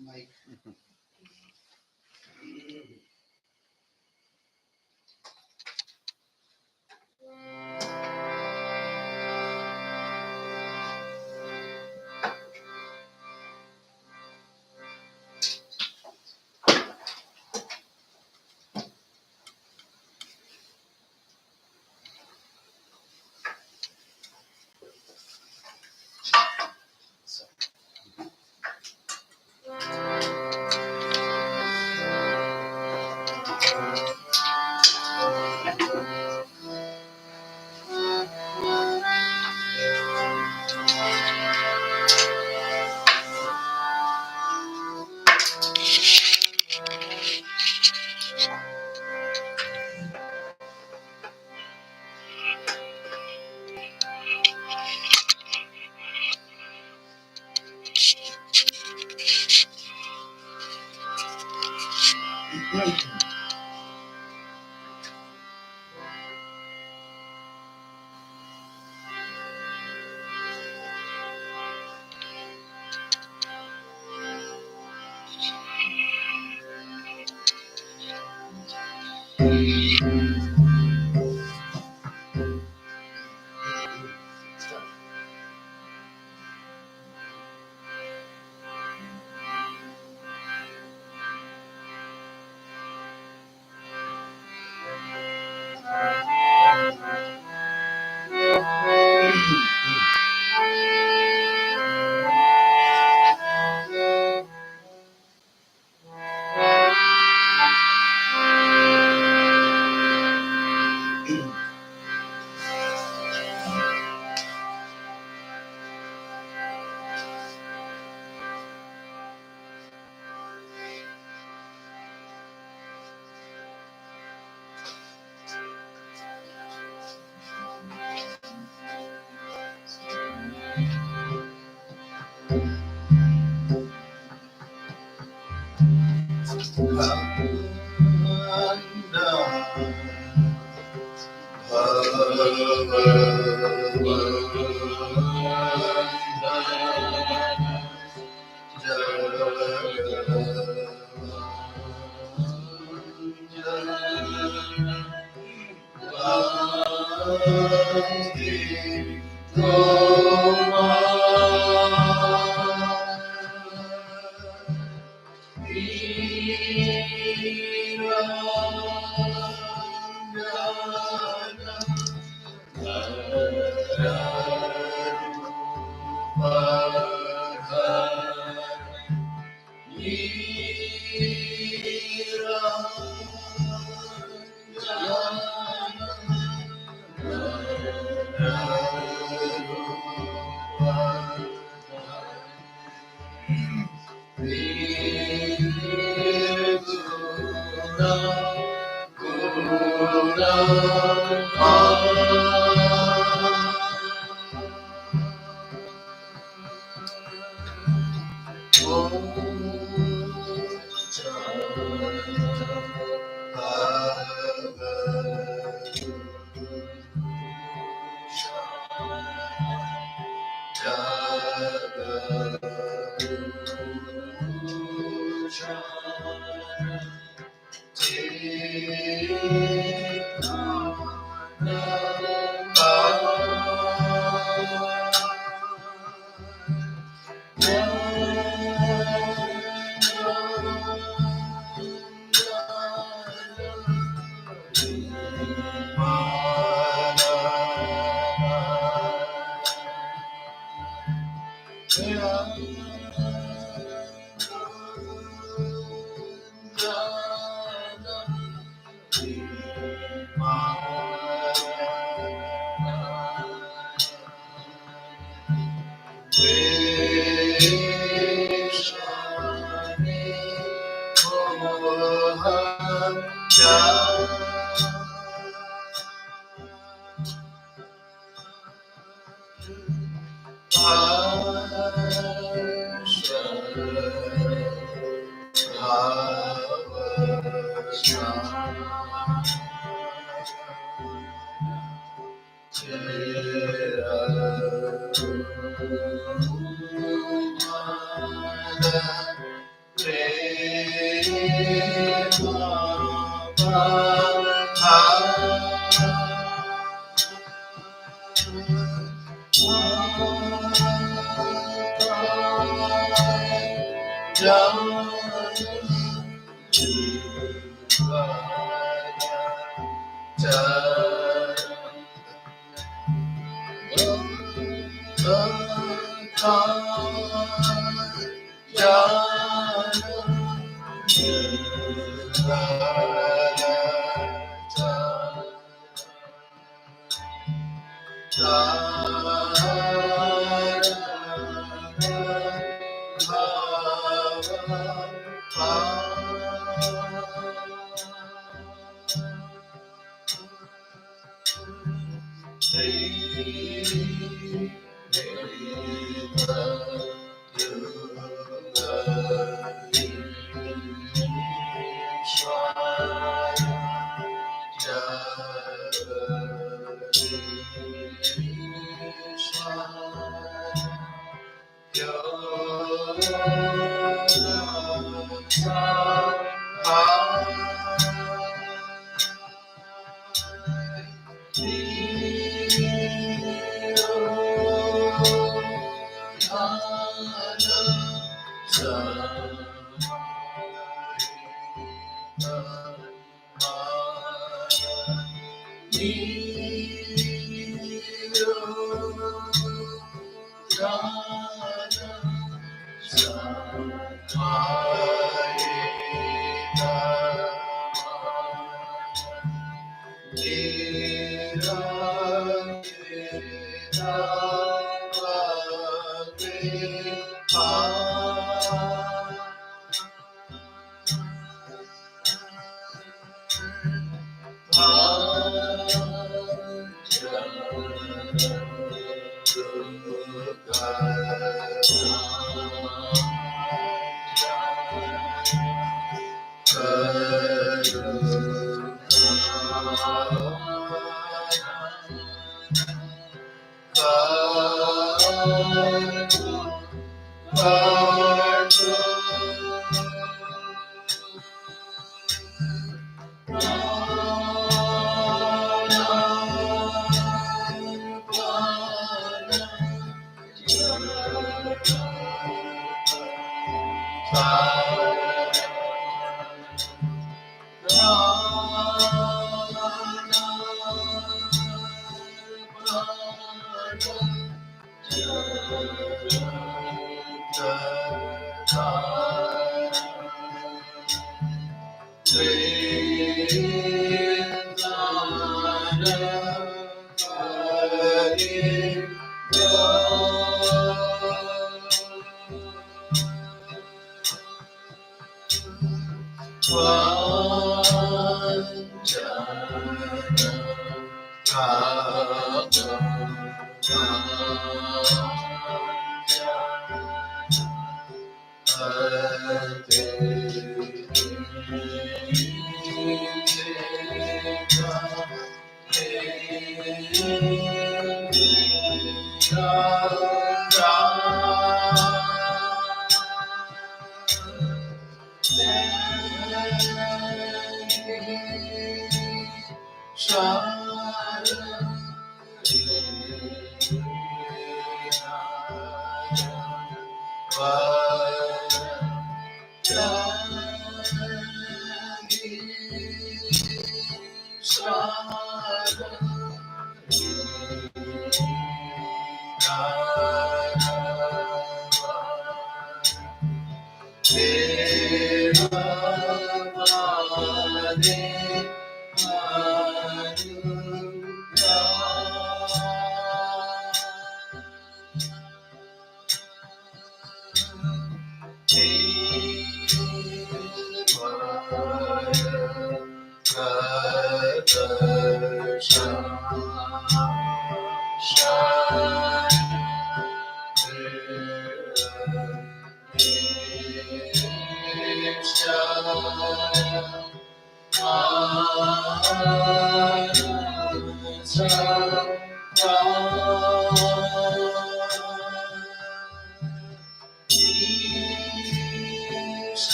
Mike.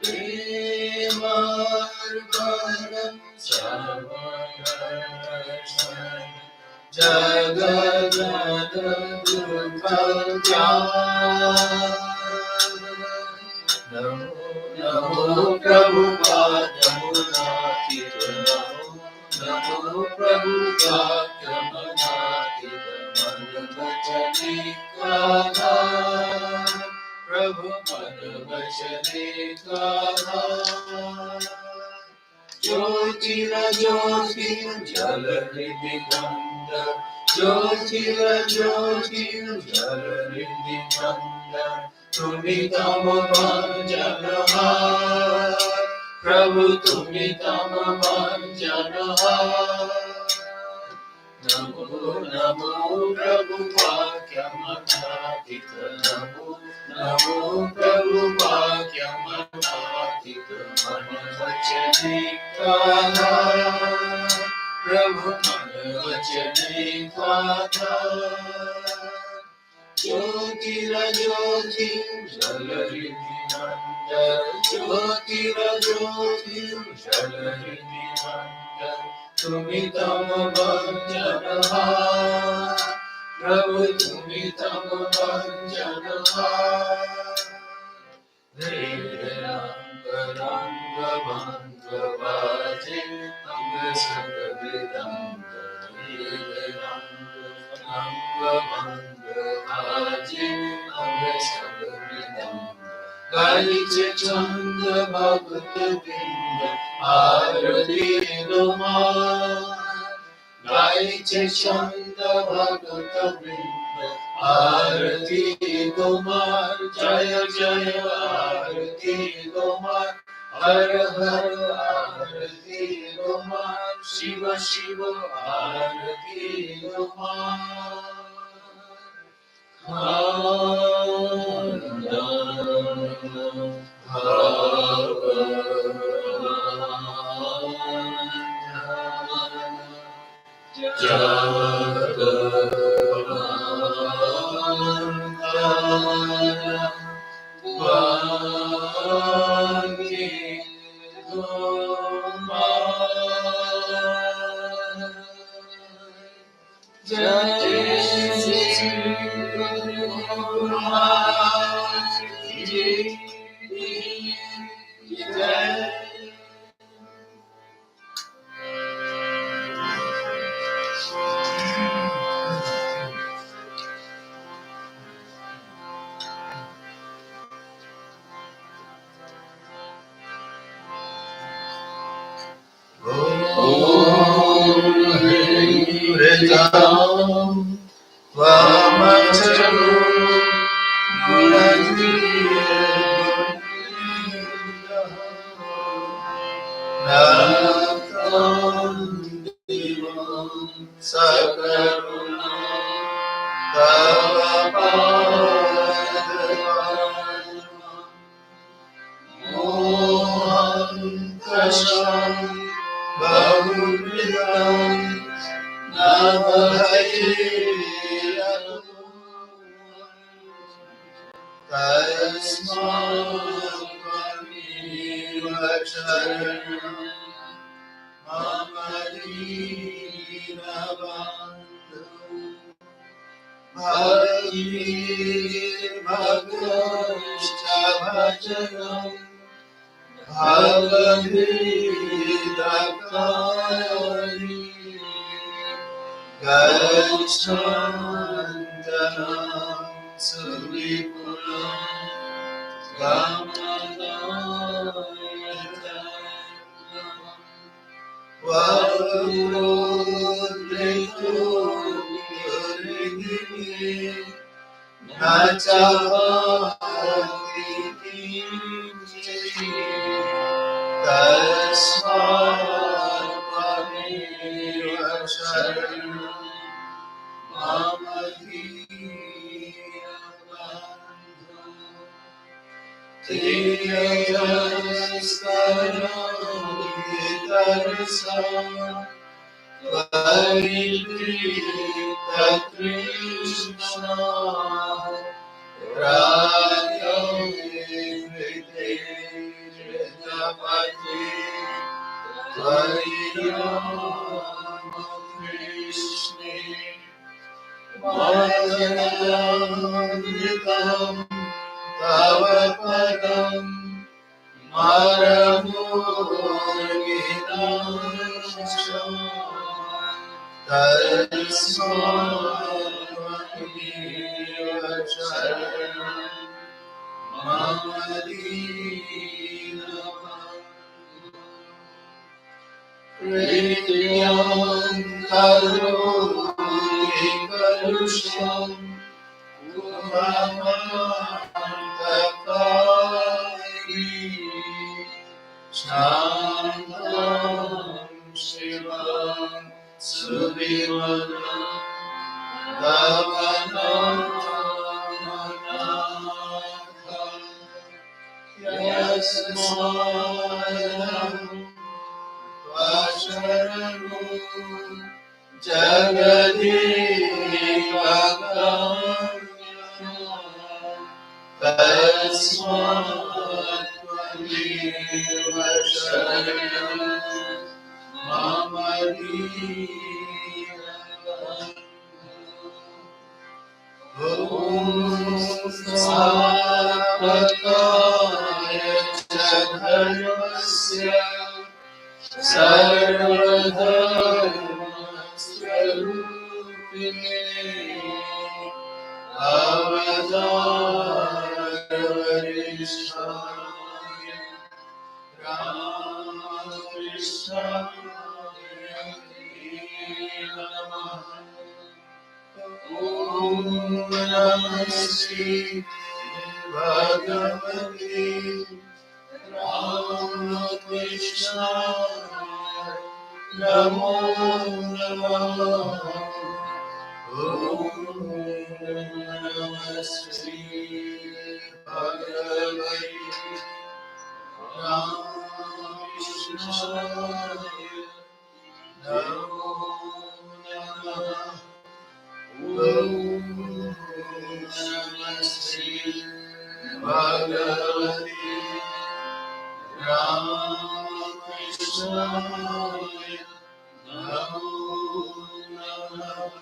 Premarpanam Sarvadarshanam Jagadadam Durgam Namo Namo Prabhupada Namo Prabhupada Madhvachane Kada Prabhu Madhvachane Kada Jyotira Jyotir Jalaridikanda Jyotira Jyotir Jalaridikanda Tumitama Vanjanaha Prabhu Tumitama Vanjanaha Namo Namo Prabhu Vakyamathatita Namo Namo Prabhu Vakyamathatita Manavachane Kada Prabhu Manavachane Kada Jyotira Jyotir Jalaridinanda Jyotira Jyotir Jalaridinanda Tumitama Vanjanaha Prabhu Tumitama Vanjanaha Ranga Ranga Bhangavaje Anga Sakavidanga Ranga Bhangavaje Anga Sakavidanga Gaiche Chanda Bhagavata Vinda Arati Doma Gaiche Chanda Bhagavata Vinda Arati Doma Jaya Jaya Arati Doma Hara Hara Arati Doma Shiva Shiva Arati Doma Hari Rama Krishna Bhajanamritam Tava Padam Maramurginasham Tasmatvamivaccharam Mamadinam Rityam Karoti Kalusham Kumamantakari Shantam Shivam Suvimana Davanam Yasmadam Vasharanam Jagadikakam Tasmatvamivaccharam Mamadinam Om Sapakaya Dharmasya Sarvadharmasvarupine Avatarvarishaya Ramakrishnaya Namaha Om Namaste Bhagavate Ramakrishna Namo Namaha Om Namaste Bhagavate Ramakrishna Namo Namaha Om Namaste Bhagavate Ramakrishna Namo Namaha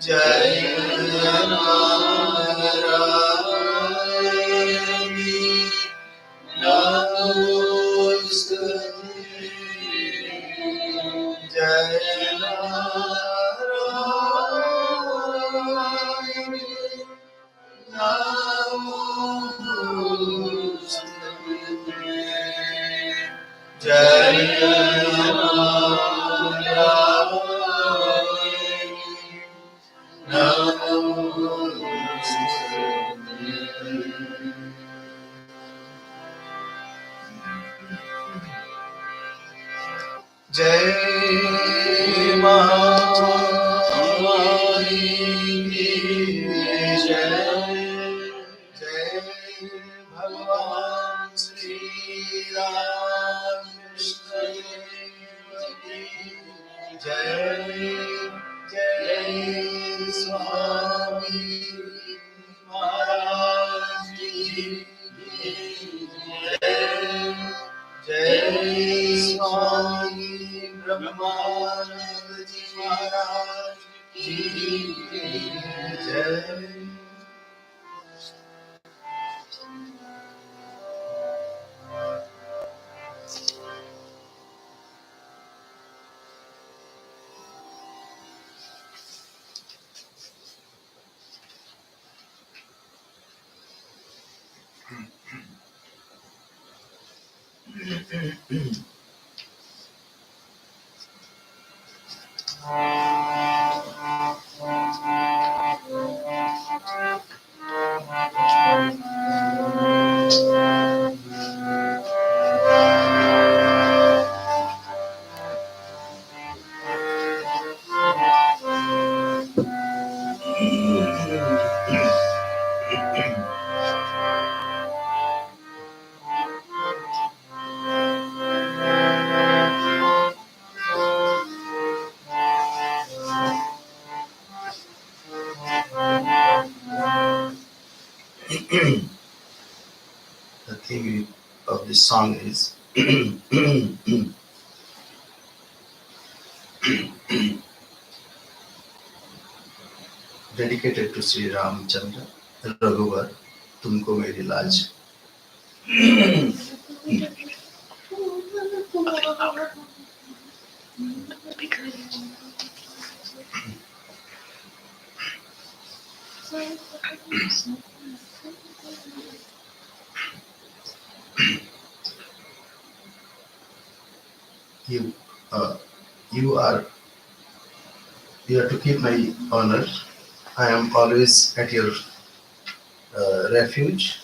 Jai Jai Mahamani Jai Jai Bhagavan Sri Ram Krishna Ki Jai Jai Swami Maharaj Ki Jai Jai Swami Brahmanand Ji Maharaj Ki Jai. The theme of this song is dedicated to Sri Ramchandra, Raghuvar, Tumko Meri Laj. You, you are to keep my honor. I am always at your refuge,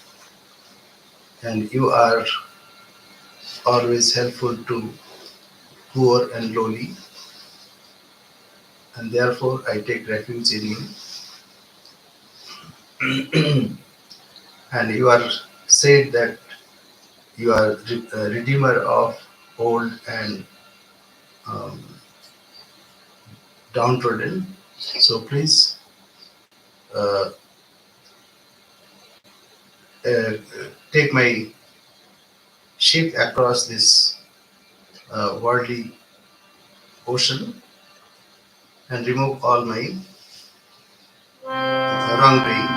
and you are always helpful to poor and lowly, and therefore I take refuge in you. And you are said that you are a redeemer of old and um, downtrodden. So please uh, take my ship across this worldly ocean and remove all my wrongdoing.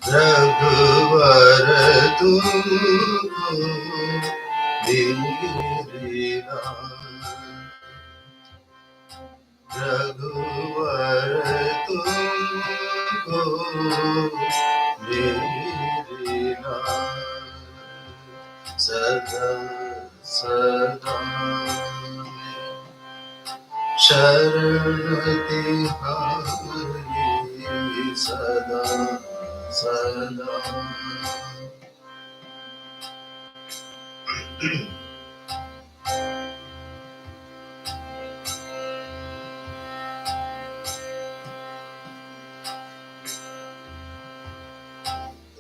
Raghuvar tumko mere Raghuvar tumko mere sada sada sharan tihari sada sada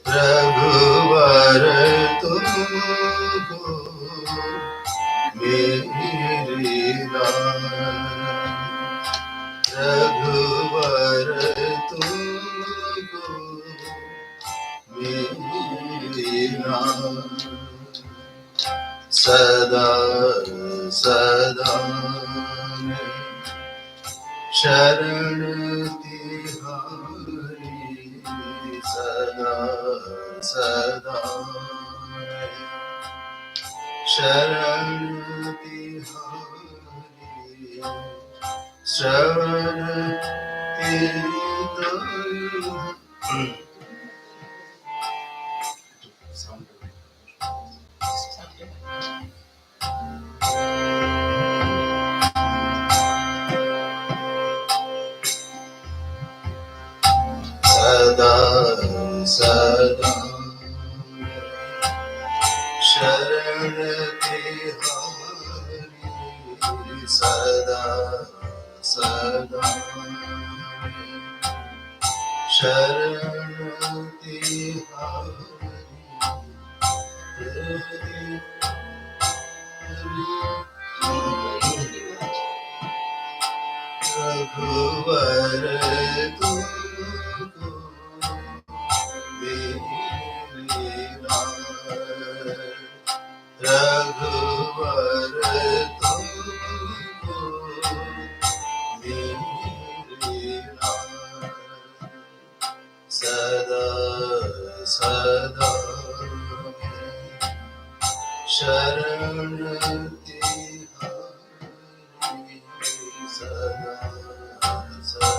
Raghuvar tumko मेरे राम रघुवर तुमको मेरे राम सदा सदा शरण तिहारी सदा सदा शरण तिहारी श्रवण सदा सदा शरण तिहारी सदा सदा शरण तिहारी रघुवर तुमको मेरे राम रघुवर तुमको मेरे राम सदा सदा शरण तिहारी सदा सदा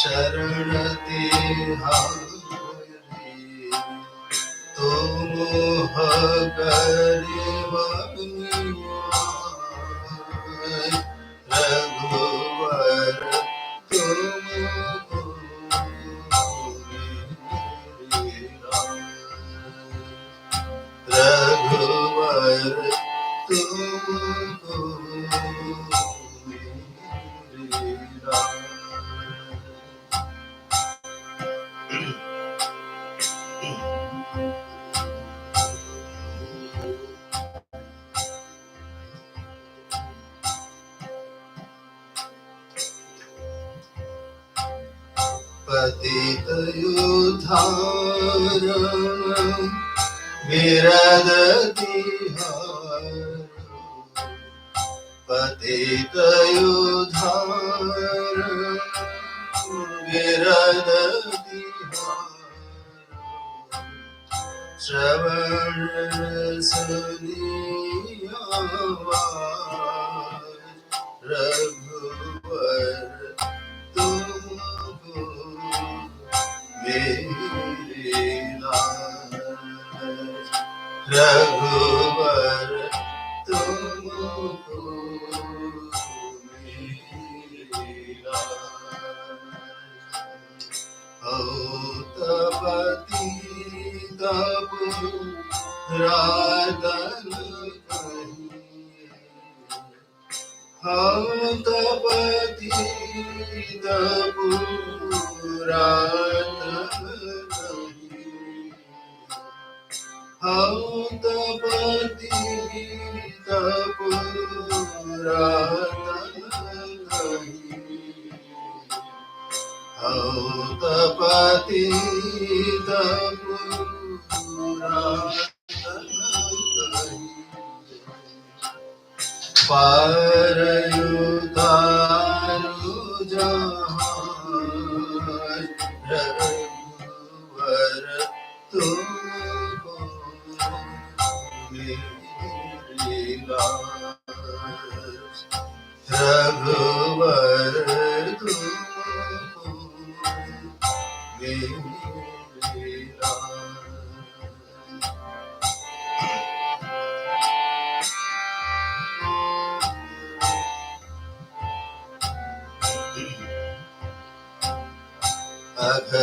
शरण तिहारी तुम रघुवर तुमको मेरे राम रघुवर तुमको मेरे राम पतित उद्धारण विरदति पतित उद्धारण विरदति श्रवण सुनियावाज रघुवर तुमको मेरे राम रघुवर तुमको मेरे राम तपति तपु रातन कहीं तपति तपु रातन कहीं तपति तपु रातन कहीं तपति तपु रातन कहीं पार उतारू जहां रघुवर तुमको मेरे राम रघुवर तुमको मेरे राम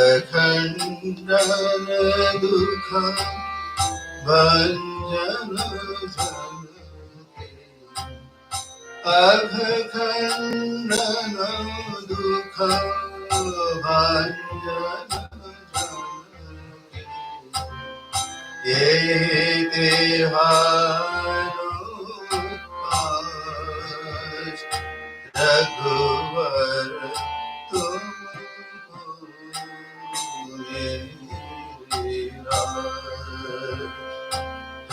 अखंडन दुख भंजन जन अखंडन दुख भंजन जन ये तिहारो आज रघुवर तुमको मेरा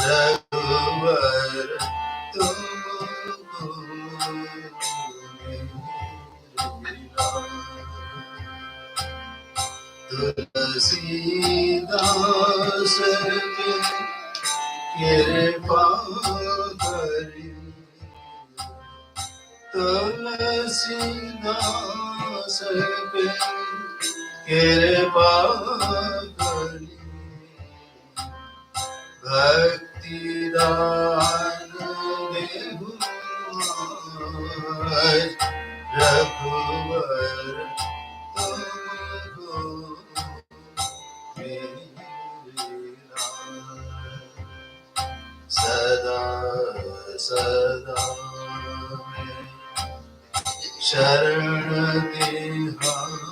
रघुवर तुमको मेरा तुलसीदास की कृपा करी तुलसीदास पे कृपा करी भक्ति दान देहु आज रघुवर तुमको मेरा सदा सदा मैं शरण तिहारी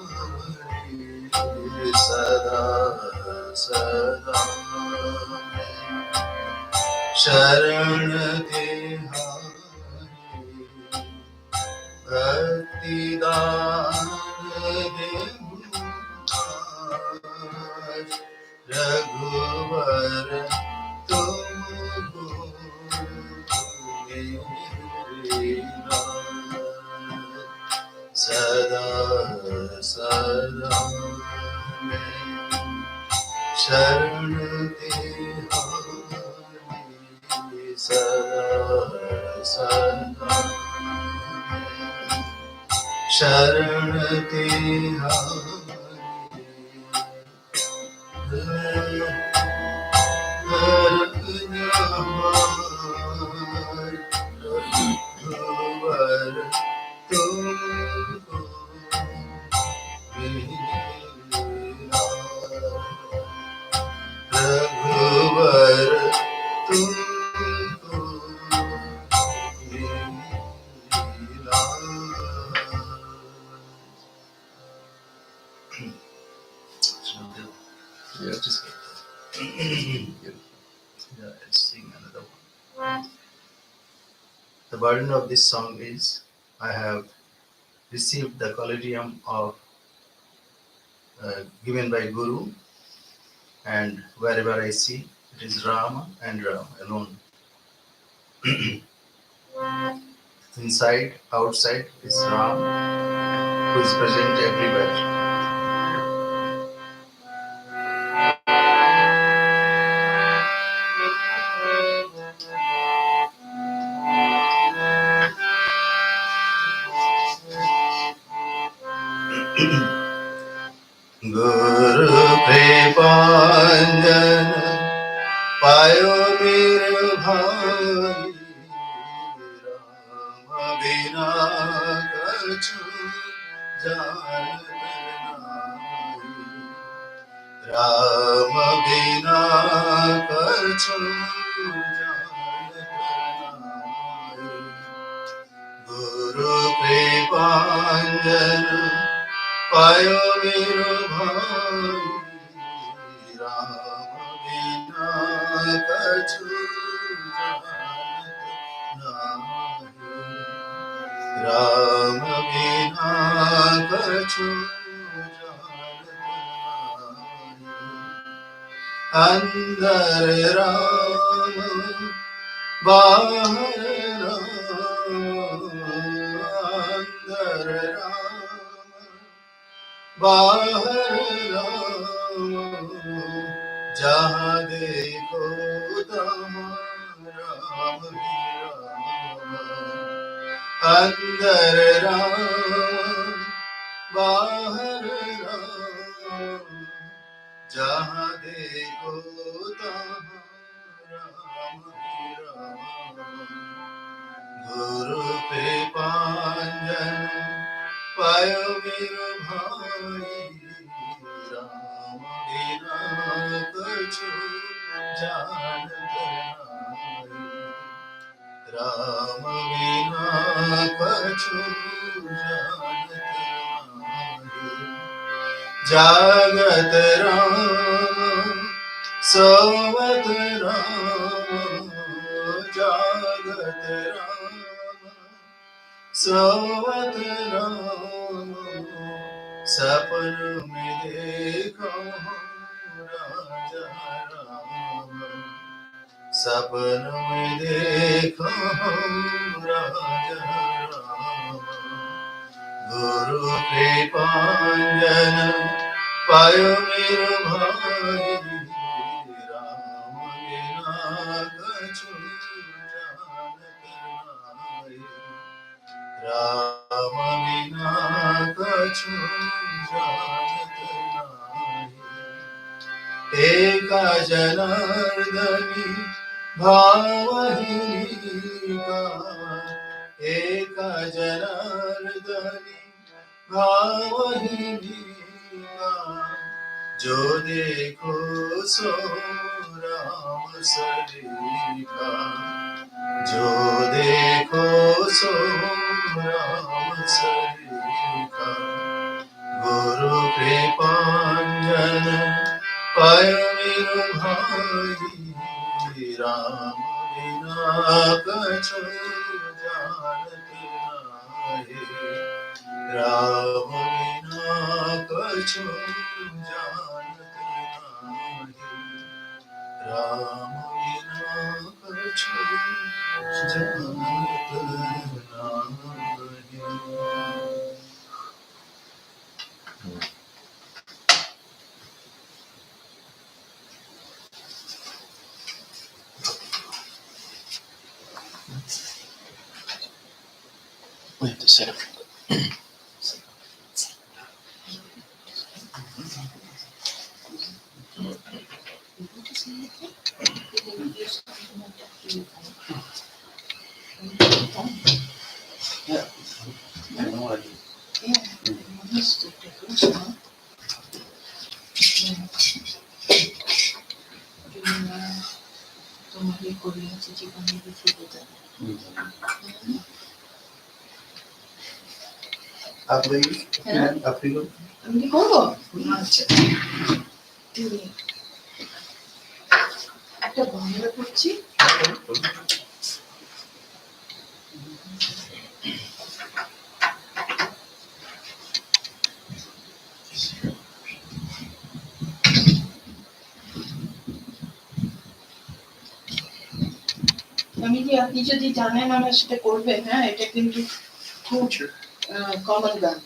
सदा सदा मैं शरण तिहारी भक्ति दान देहु आज रघुवर तुमको मेरा सदा सदा मैं शरण तिहारी सदा सदा मैं शरण तिहारी रघुवर तुमको मेरा रघुवर तुमको मेरा Yeah, just yeah, let's sing another one. The burden of this song is I have received the collegium of given by Guru, and wherever I see it is Rama and Rama alone. Inside, outside is Ram, who is present everywhere. Guru Kripanjan Payo Mir Bhai Rama Bina Kachu Janat Nahi Rama Bina Kachu Janat Nahi Guru Kripanjan Payo Mir Bhai Rama Bina Kachu Janat Nahi Rama Bina Kachu Janat Nahi Andar Rama Bahar Rama Andar Rama Bahar Rama Jahan dekho तहाँ राम ही राम अंदर राम बाहर राम जहाँ देखो तहाँ राम ही राम गुरु कृपांजन पायो मेरो भाई राम बिना कछु जानत नाहि राम बिना कछु जानत नाहि जागत राम सोवत राम जागत राम सोवत राम सपन में देखो राजा राम सपन में देखो राजा राम गुरु कृपांजन पायो मेरे भाई राम बिना कछु जानत नाहि राम बिना कछु जानत नाहि एका जनार्दनी भावहीका एका जनार्दनी भावहीका जो देखो सो राम सरीखा जो देखो सो राम सरीखा गुरु कृपांजन पाय मेरे भाई राम बिना कछु जानत नाहि राम बिना कछु जानत नाहि राम बिना कछु जानत नाहि We have to set up. Yeah, I know what I do. Yeah, understood the first one. তোমাকে করিয়েছে জীবনে দেখে বোঝা আপনি আপনি আমি কি করবো আচ্ছা তুমি একটা বাংলা করছি আমি কি আপনি যদি জানেন আমার সাথে করবেন হ্যাঁ এটা কিন্তু খুব কমন গান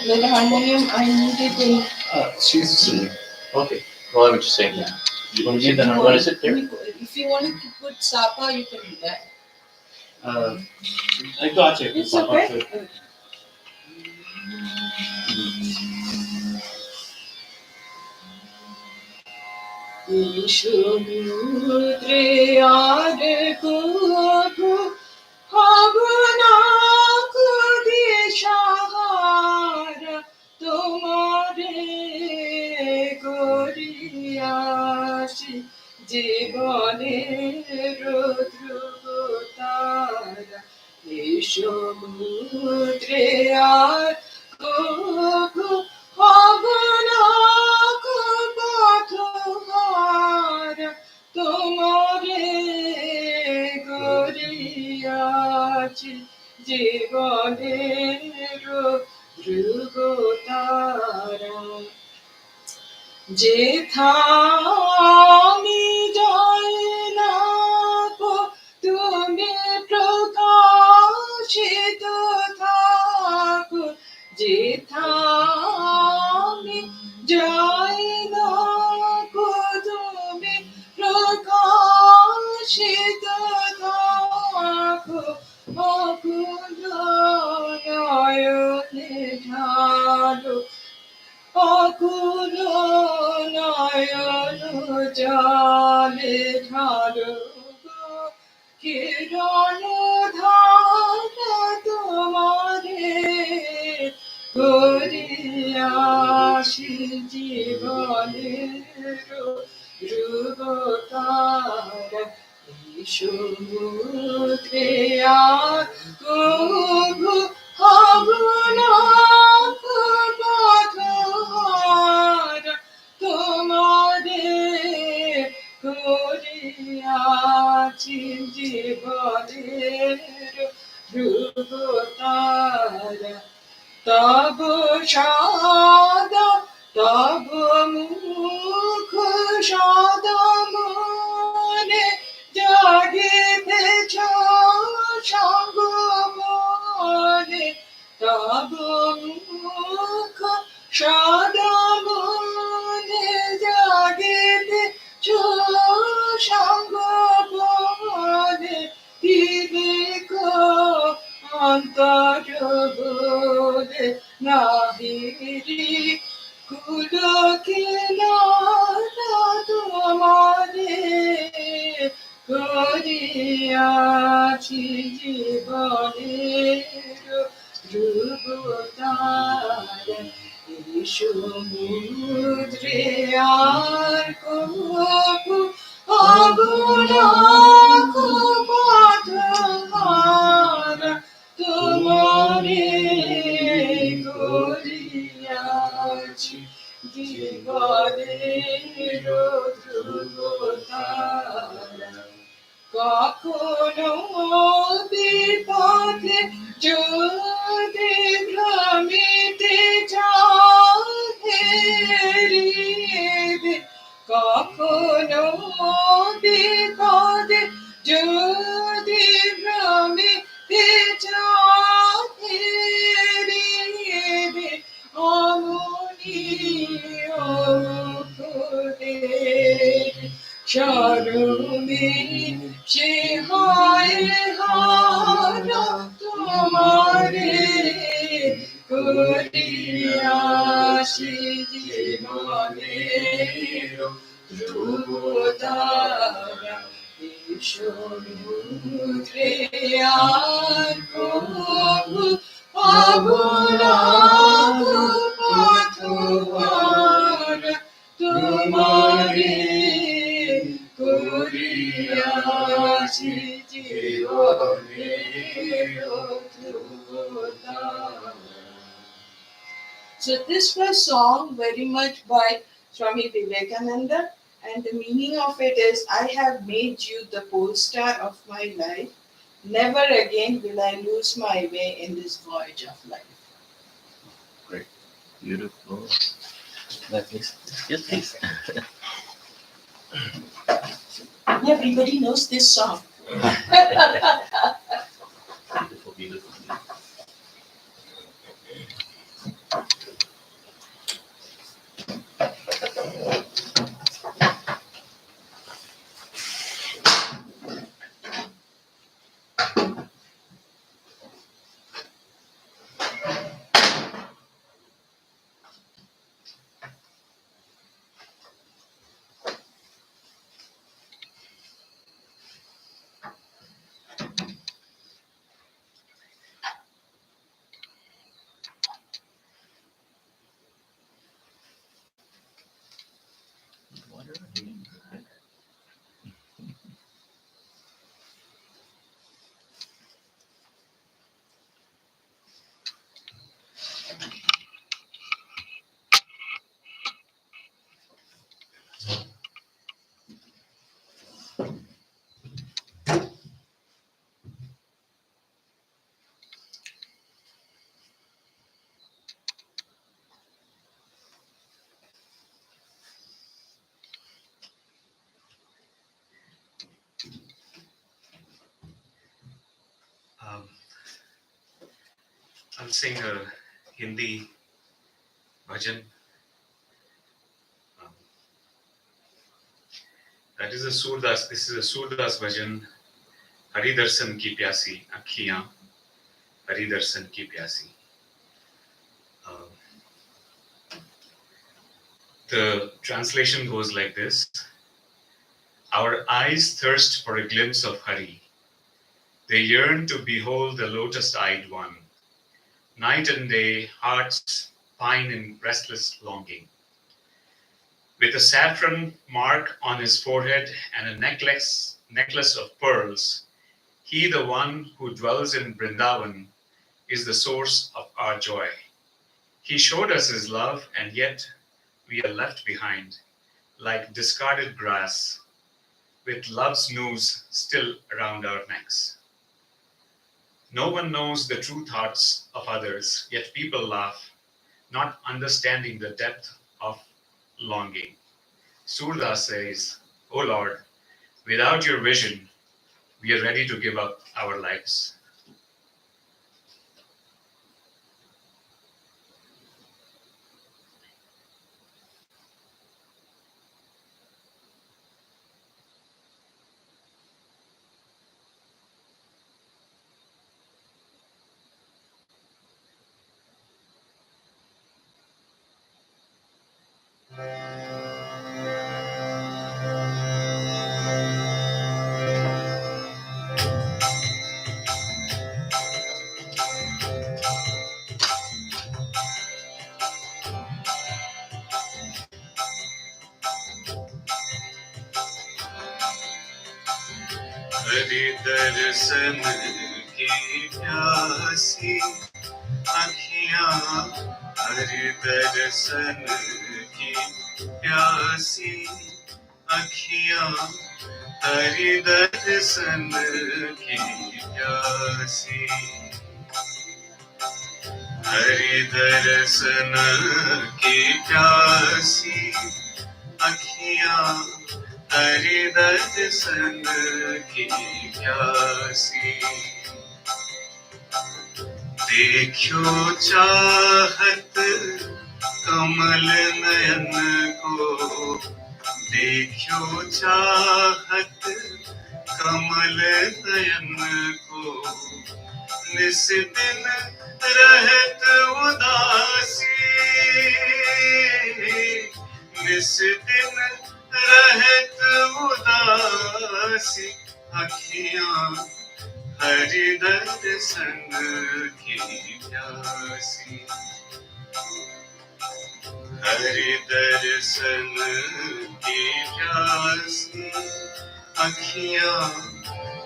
Play the harmonium. I needed a. She's singing. Okay. Well, I was just saying. Yeah. You want to sit there? Want to sit there? If you wanted to put Sapa, you can do that. I got you. It's okay. সমুদ্রে আর কবু হব না কদি সাহারা তোমারে করিয়াছি জীবনের ধ্রুবতারা এই সমুদ্রে আর কবু হব না পথহারা তোমারে করিয়াছি জীবনের ধ্রুবতারা যেথা আমি যাই না তুমি প্রকাশিত থাকো যেথা আমি যাই না তুমি প্রকাশিত থাকো অকুল নয়নে ঢালো অকুল নয়ন জলে ঢালো কিরণ ধারা তোমারে করিয়াছি জীবনের ধ্রুবতারা সমুদ্রে আর কবু হব না পথহারা জীবনের ধ্রুবতারা তব সাদা তব মুখ সাদা মনে জাগিতেছ সঙ্গমনে তব মুখ সাদা মনে জাগিতেছ সঙ্গমনে তিনিক অন্তর বলে নাহিরি কুলকিনারা তোমারে করিয়াছি জীবনের ধ্রুবতারা এই সমুদ্রে আর কবু অগুণাক পথহারা তোমারে করিয়াছি জীবনের ধ্রুবতারা কখনো বিপথে যদি ভ্রমিতে চাহে কখনো বিপদে যদি ভ্রমিতে চাহে অমনি মুখদের চরণে সে হয় হারা তোমারে করিয়াছি জীবনের ধ্রুবতারা সমুদ্রে আর কবু অবরাগ পথহারা তোমারে করিয়াছি জীবনের ধ্রুবতারা. So this was song very much by Swami Vivekananda, and the meaning of it is, I have made you the pole star of my life. Never again will I lose my way in this voyage of life. Great. Beautiful. Please. Yes, please. Everybody knows this song. Beautiful, beautiful. Water. I'll sing a Hindi bhajan. That is a Surdas. This is a Surdas bhajan. Hari Darshan ki pyasi akhiyan, Hari Darshan ki pyasi. The translation goes like this: Our eyes thirst for a glimpse of Hari. They yearn to behold the lotus-eyed one. Night and day, hearts pine in restless longing. With a saffron mark on his forehead and a necklace of pearls, he, the one who dwells in Vrindavan, is the source of our joy. He showed us his love, and yet we are left behind, like discarded grass. with love's noose still around our necks. No one knows the true thoughts of others, yet people laugh, not understanding the depth of longing. Surdas says, O Lord, without your vision, we are ready to give up our lives. Hari दर्शन की प्यासी अखियां, हरि दर्शन की प्यासी अखियां, हरि दर्शन की प्यासी, हरि दर्शन की प्यासी अखियां, हरि दर्शन की प्यासी। देखो चाहत कमल नयन को, देखो चाहत कमल नयन को, निस दिन रहत उदासी, निस दिन रहत उदासी अखियां, हरि दर्शन की प्यासी, हरि दर्शन की प्यासी अखियां,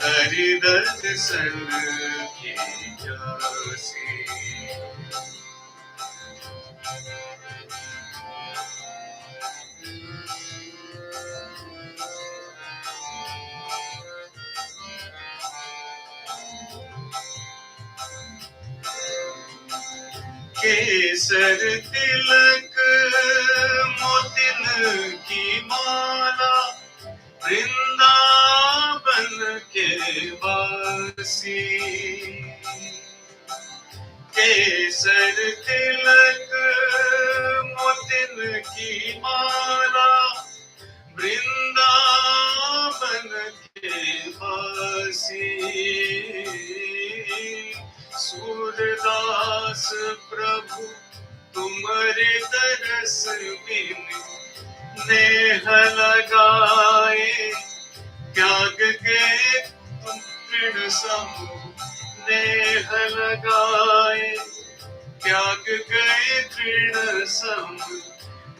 हरि दर्शन की प्यासी। केसर तिलक मोतिन की माला, वृंदावन के वासी, केसर तिलक मोतिन की माला, वृंदावन के वासी, सूरदास प्रभु तुम्हारे दरस बिन, नेह लगाए त्याग गए तुम तृण समूह, नेह लगाए त्याग गए तृण समूह,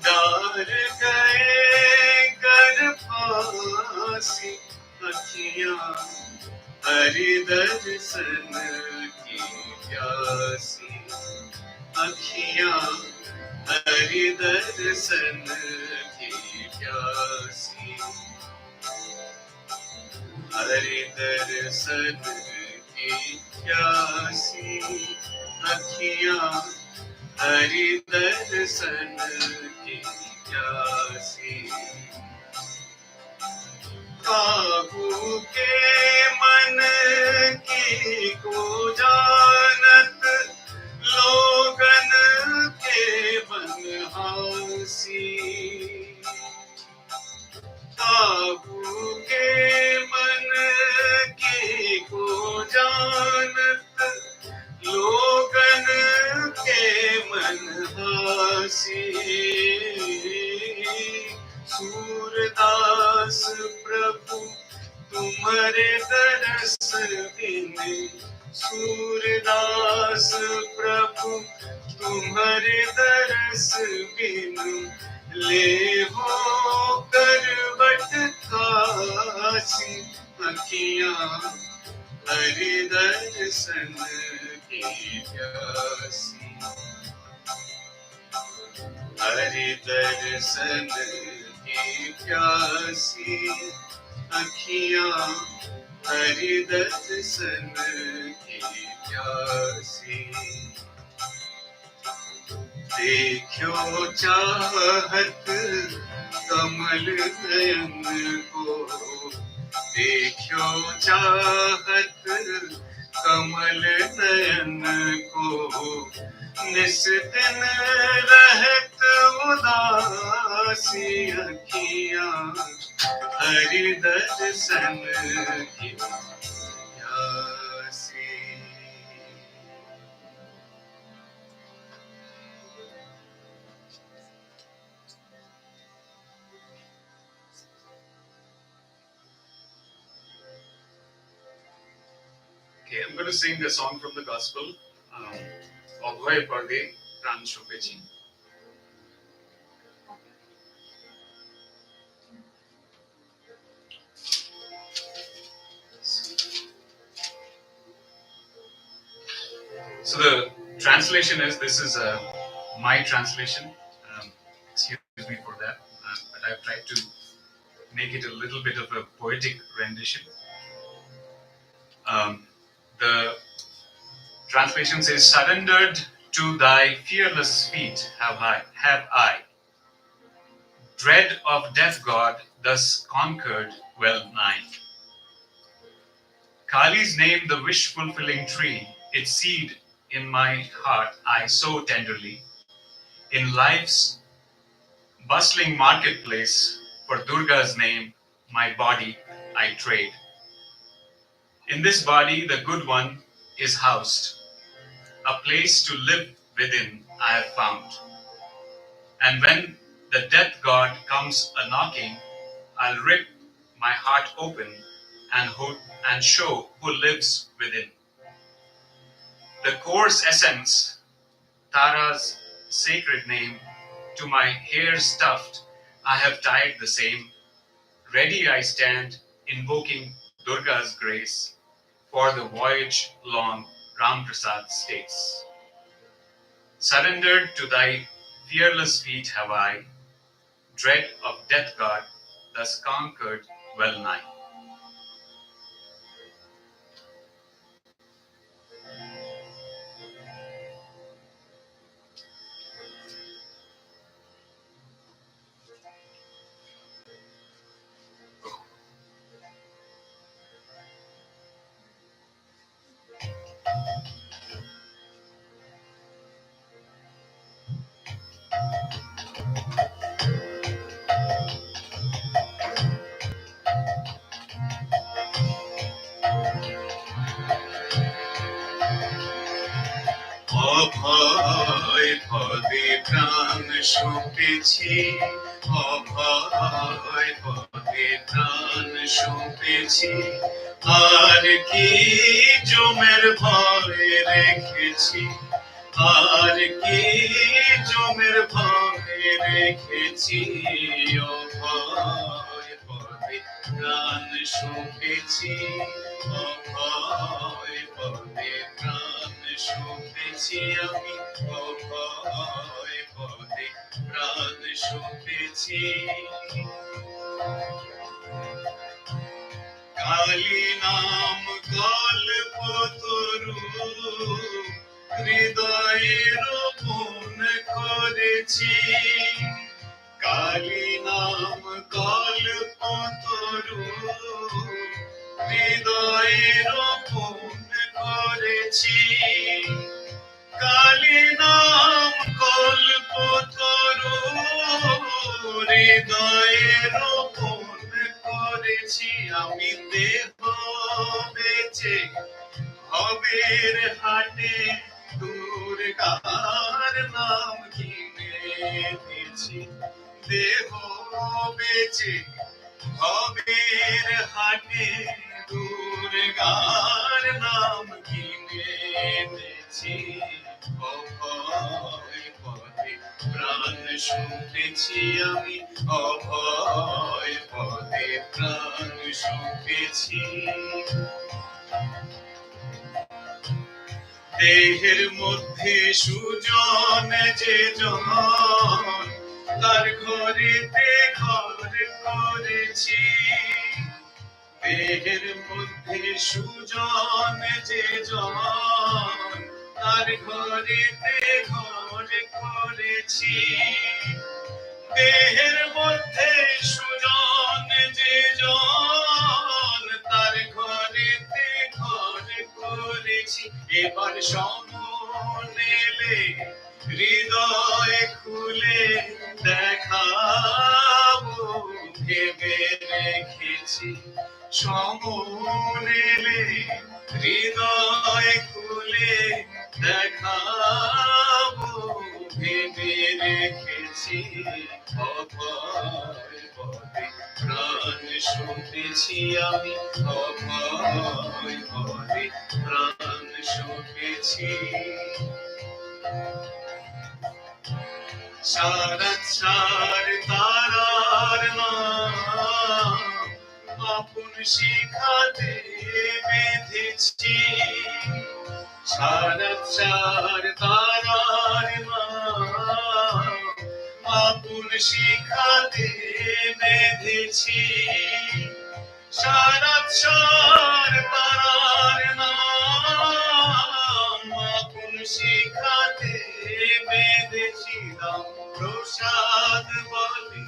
डार गए कर फांसी अखियां, हरि दर्शन की प्यासी अखियां, हरि दर्शन की प्यासी, हरि दर्शन की प्यासी अखियां, हरि दर्शन की प्यासी। काबू के मन की को जानत, लोगन के मन हासी, काबू के मन की को जानत, लोगन के मन हासी, सूरदास प्रभु तुम्हारे दरस बिन, सूरदास प्रभु तुम्हारे दरस बिन, ले हो करवट खासी अखियां, हरि दर्शन की प्यासी, हरि दर्शन की प्यासी अखियां हरि दर्शन की प्यासी। देखो चाहत कमल नयन को, देखो चाहत कमल नयन को, निस दिन रहत उदासी। अखियां हरि दर्शन की प्यासी। Okay, I'm going to sing a song from the gospel. Abhay Parde Pran Shopechi. So the translation is, this is my translation. Excuse me for that, but I've tried to make it a little bit of a poetic rendition. The translation says, surrendered to thy fearless feet have I. Dread of death God thus conquered well nigh. Kali's name the wish-fulfilling tree, its seed in my heart I sow tenderly. In life's bustling marketplace, for Durga's name my body I trade. In this body the good one is housed, a place to live within I have found. And when the death god comes a-knocking, I'll rip my heart open and show who lives within. The coarse essence, Tara's sacred name, to my hair stuffed, I have tied the same. Ready I stand, invoking Durga's grace, for the voyage long Ram Prasad states. Surrendered to thy fearless feet have I, dread of death god, thus conquered well nigh. অভয় পদে প্রাণ সঁপেছি, অভয় পদে প্রাণ সঁপেছি, আর কি জমের ভয় রেখেছি, আর কি জমের ভয় রেখেছি, অভয় পদে প্রাণ সঁপেছি, অভয় পদে প্রাণ সঁপেছি আমি, অভয় পদে প্রাণ সঁপেছি। কালী নাম কল্পতরু হৃদয়ে রোপণ করেছি, কালী নাম কল্পতরু হৃদয়ে রোপণ করেছি, কালী নাম কল্পতরু হৃদয়ে রোপণ করেছি। আমি দেহ বেচে ভবের হাটে দুর্গার নাম কিনেছি, দেহ বেচে ভবের হাটে দুর্গার নাম কিনেছি, অভয় পদে প্রাণ সঁপেছি আমি, অভয় পদে প্রাণ সঁপেছি। দেহের মধ্যে সুজন যে জন, তার ঘরেতে ঘর করেছি, দেহের মধ্যে সুজন যে জন, তার ঘরেতে ঘর করেছি। দেহের মধ্যে সুজন যে জন, তার ঘরেতে ঘর করেছি। এবার সমনেলে হৃদয় খুলে দেখাবো, ভেবে রেখেছি। সমনেলে হৃদয় খুলে দেখাবো, ভেবে রেখেছি। অভয় পদে প্রাণ শুনেছি আমি, অভয় পদে প্রাণ শুনেছি। সারাচার তারার নাম আপন শিখাতে বেঁধেছি। সারাচার তারার নাম আপন শিখাতে বেঁধেছি। সারাচার তারার নাম আপন শিখাতে বেঁধেছি। রাম প্রসাদ বলে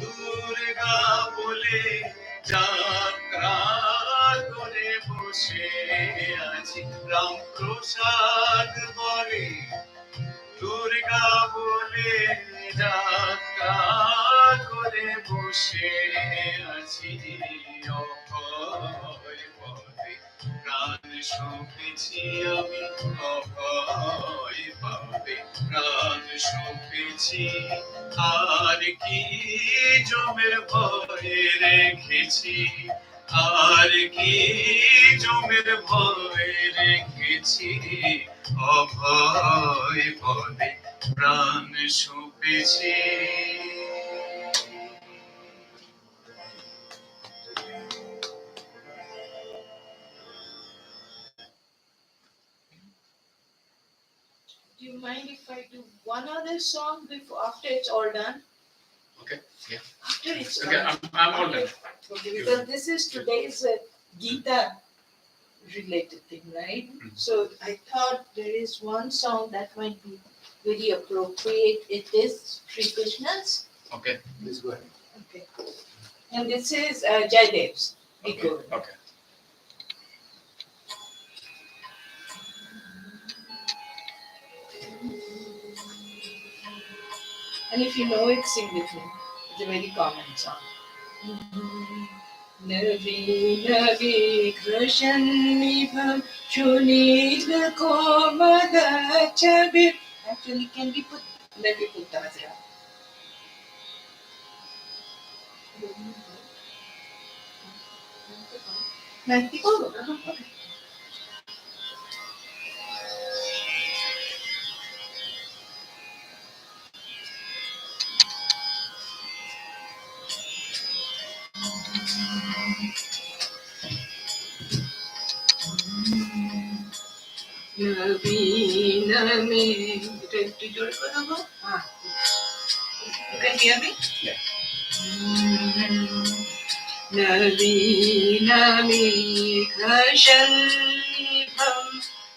দুর্গা বলে যাত্রা করে বসে আছি। রাম প্রসাদ বলে দুর্গা বলে যাত্রা করে বসে আছি। অভয় পদে প্রাণ শুনেছি আমি, অভয় পদে প্রাণ শুনেছি। আর কি জমের ভয়ে রেখেছি, আর কি জমের ভয়ে রেখেছি। অভয় পদে প্রাণ শুনেছি। Do you mind if I do one other song before, after it's all done? Okay, yeah. After it's Okay, done. I'm all done. Okay, because this is today's Gita related thing, right? So I thought there is one song that might be very appropriate. It is Sri Krishna's. Okay, Please go ahead. Okay. And this is Jaydev's. okay, okay. And if you know it, sing with me. It's a very common song. Navi Navi Krishnibham Shunid Komada Chabir. Actually, can we put, let me put Tazra. Okay. Navina me. Did you do it for the book? You can hear me? Yeah. Navina me Krishnibham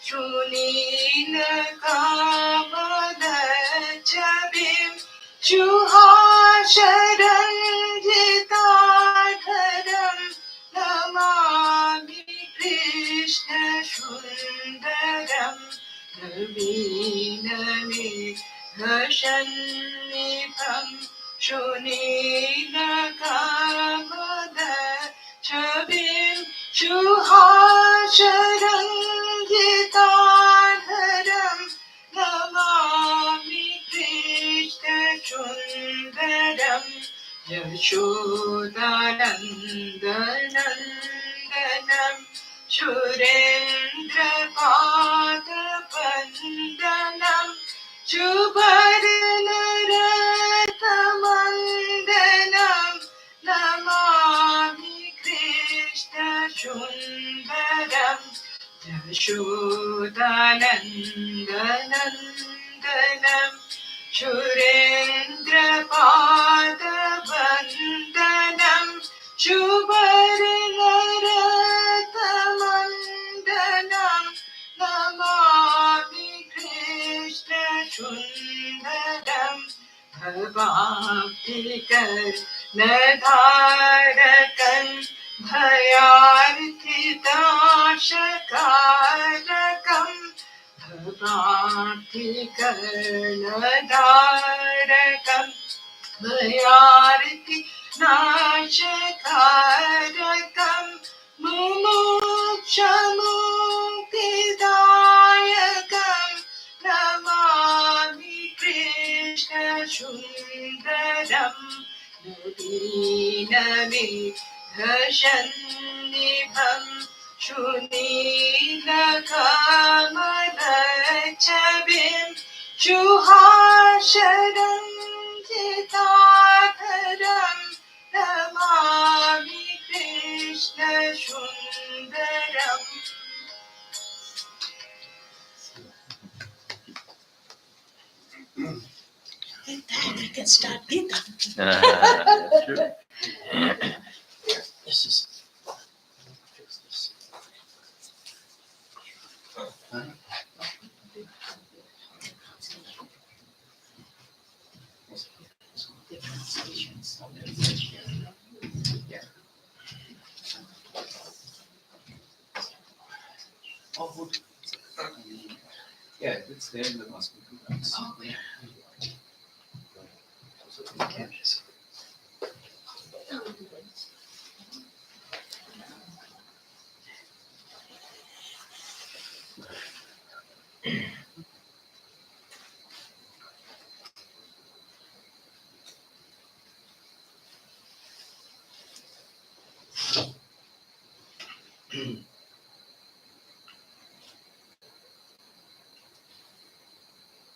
Shunina Kamada Chabim Shuhasharanjitadharam Namami Krishna Sundaram. Navina me Krishnibham Shunina Kamada Chabim Shuhasharanjitadharam Namami Krishna Sundaram. Yashodanandanam Surendra Padapandanam Shubharnaratamandanam Namami Krishna Sundaram. Yashodanandanam Surendra Padapandanam Shubharnaratamandanam भवाब्धि कर नधारकं भयार्थिताशकारकं भवाब्धि कर नधारकं भयार्ति नाशकारकं मुमुक्षमुक्तिदायकं नमामि कृष्ण सुन्दरं नवीनमेघसन्निभं सुनीलकमलच्छविं शुहाशरं चिताधरं नमामि कृष्ण सुन्दरम्. With that, we can start Gita. That's true. This is. Fix this. Oh, good. Yeah, it's there. There must be two guys. Oh, yeah.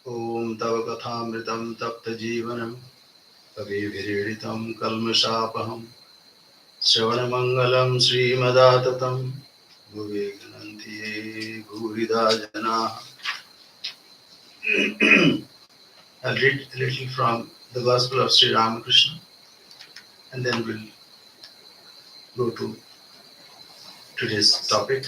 Om Tava Kathamritam Tapta Jivanam Kaviviridhitam Kalmashapaham Shravanamangalam Srimadatam Bhuveganantiye Bhurida Jana. I'll read a little from the Gospel of Sri Ramakrishna and then we'll go to today's topic.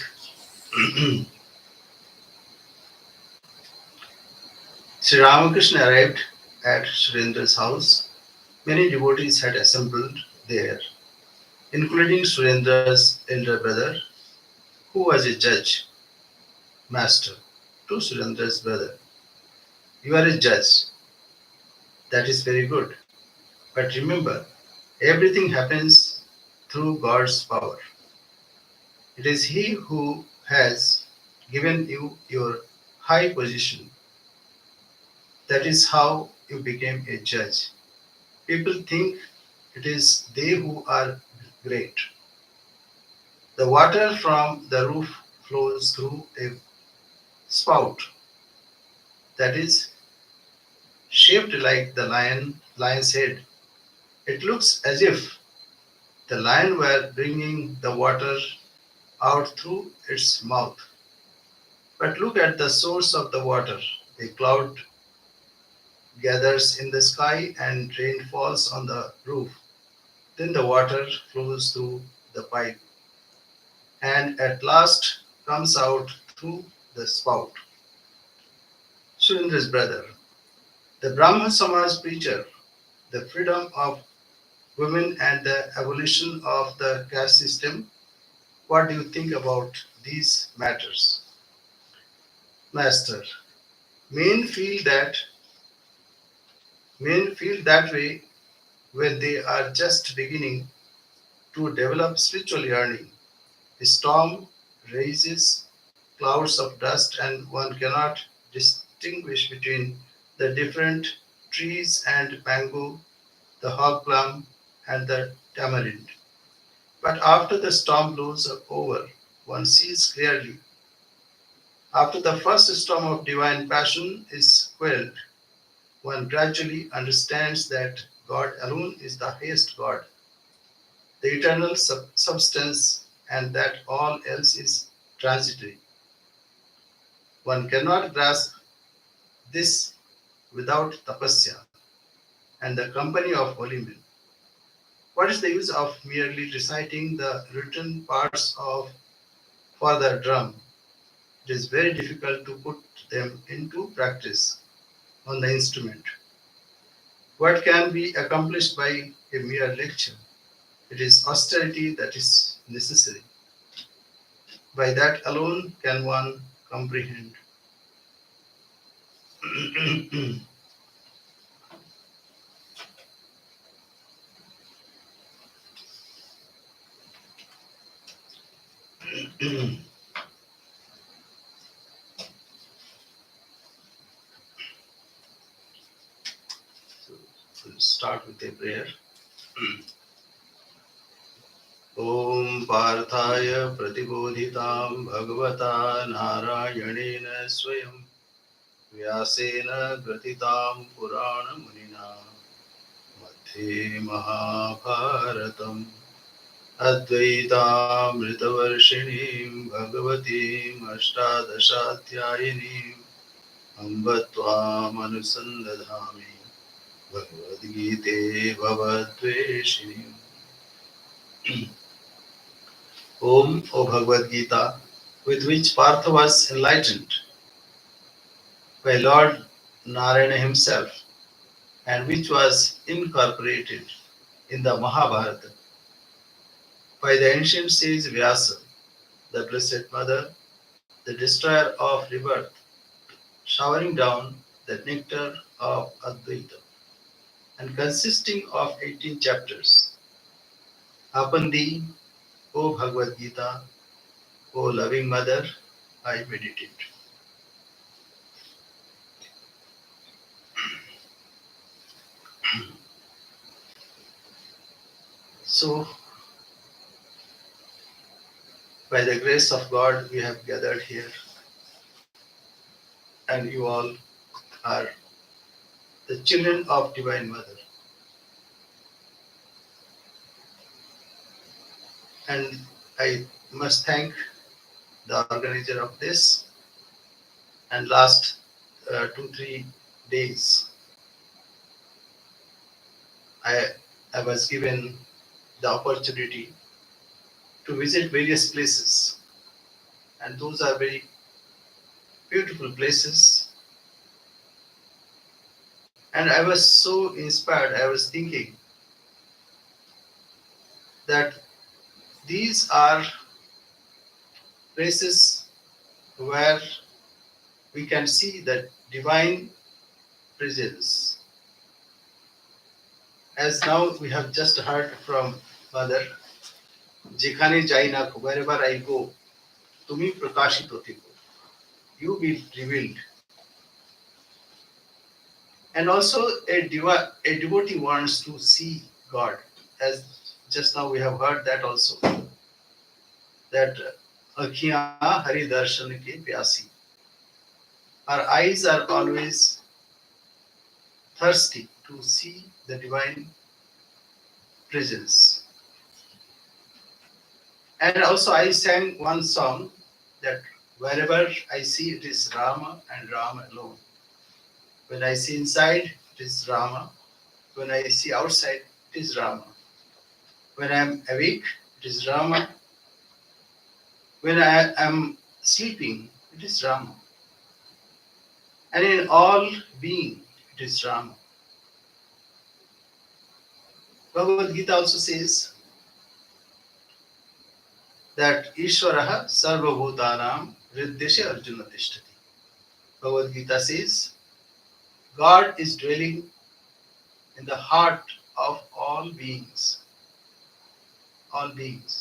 Sri Ramakrishna arrived at Surendra's house. Many devotees had assembled there, including Surendra's elder brother, who was a judge, master to Surendra's brother. You are a judge. That is very good. But remember, everything happens through God's power. It is He who has given you your high position. That is how you became a judge. People think it is they who are great. The water from the roof flows through a spout that is shaped like the lion's head. It looks as if the lion were bringing the water out through its mouth. But look at the source of the water. A cloud gathers in the sky and rain falls on the roof. Then the water flows through the pipe and at last comes out through the spout. Surendra's brother, the Brahma Samaj preacher, the freedom of women and the abolition of the caste system. What do you think about these matters? Master, men feel that way when they are just beginning to develop spiritual yearning. A storm raises clouds of dust and one cannot distinguish between the different trees and mango, the hog plum and the tamarind. But after the storm blows over, one sees clearly. After the first storm of divine passion is quelled, one gradually understands that God alone is the highest God, the eternal substance, and that all else is transitory. One cannot grasp this without tapasya and the company of holy men. What is the use of merely reciting the written parts of for the drum? It is very difficult to put them into practice on the instrument. What can be accomplished by a mere lecture? It is austerity that is necessary. By that alone can one comprehend. So we'll start with a prayer. ॐ पार्थाय प्रतिबोधितां भगवता नारायणेन स्वयं व्यासेन ग्रथितां पुराणमुनिना मध्ये महाभारतम् अद्वैतामृतवर्षिणीं भगवतीम् अष्टादशाध्यायिनीम् अम्ब त्वामनुसन्दधामि भगवद्गीते भवद्वेषिणीम् Om, O Bhagavad Gita, with which Partha was enlightened by Lord Narayana himself, and which was incorporated in the Mahabharata by the ancient sage Vyasa, the Blessed Mother, the destroyer of rebirth, showering down the nectar of Advaita, and consisting of 18 chapters. Upon thee, O Bhagavad Gita, O loving Mother, I meditate. So, by the grace of God, we have gathered here, and you all are the children of Divine Mother. And I must thank the organizer of this. And last 2-3 days, I was given the opportunity to visit various places, and those are very beautiful places. And I was so inspired. I was thinking that these are places where we can see the divine presence. As now we have just heard from Mother, যেখানে যাই না, wherever I go, তুমি প্রকাশিত থেকো, you will revealed. And also a devotee wants to see God, as just now we have heard that also, that akhiyan hari darshan ke pyasi. Our eyes are always thirsty to see the divine presence. And also I sang one song that wherever I see it is Rama and Rama alone. When I see inside, it is Rama. When I see outside, it is Rama. When I am awake, it is Rama. When I am sleeping, it is Rama. And in all being, it is Rama. Bhagavad Gita also says that Ishvaraha sarvabhutanam hriddeshe arjuna tishtati. Bhagavad Gita says God is dwelling in the heart of all beings. All beings.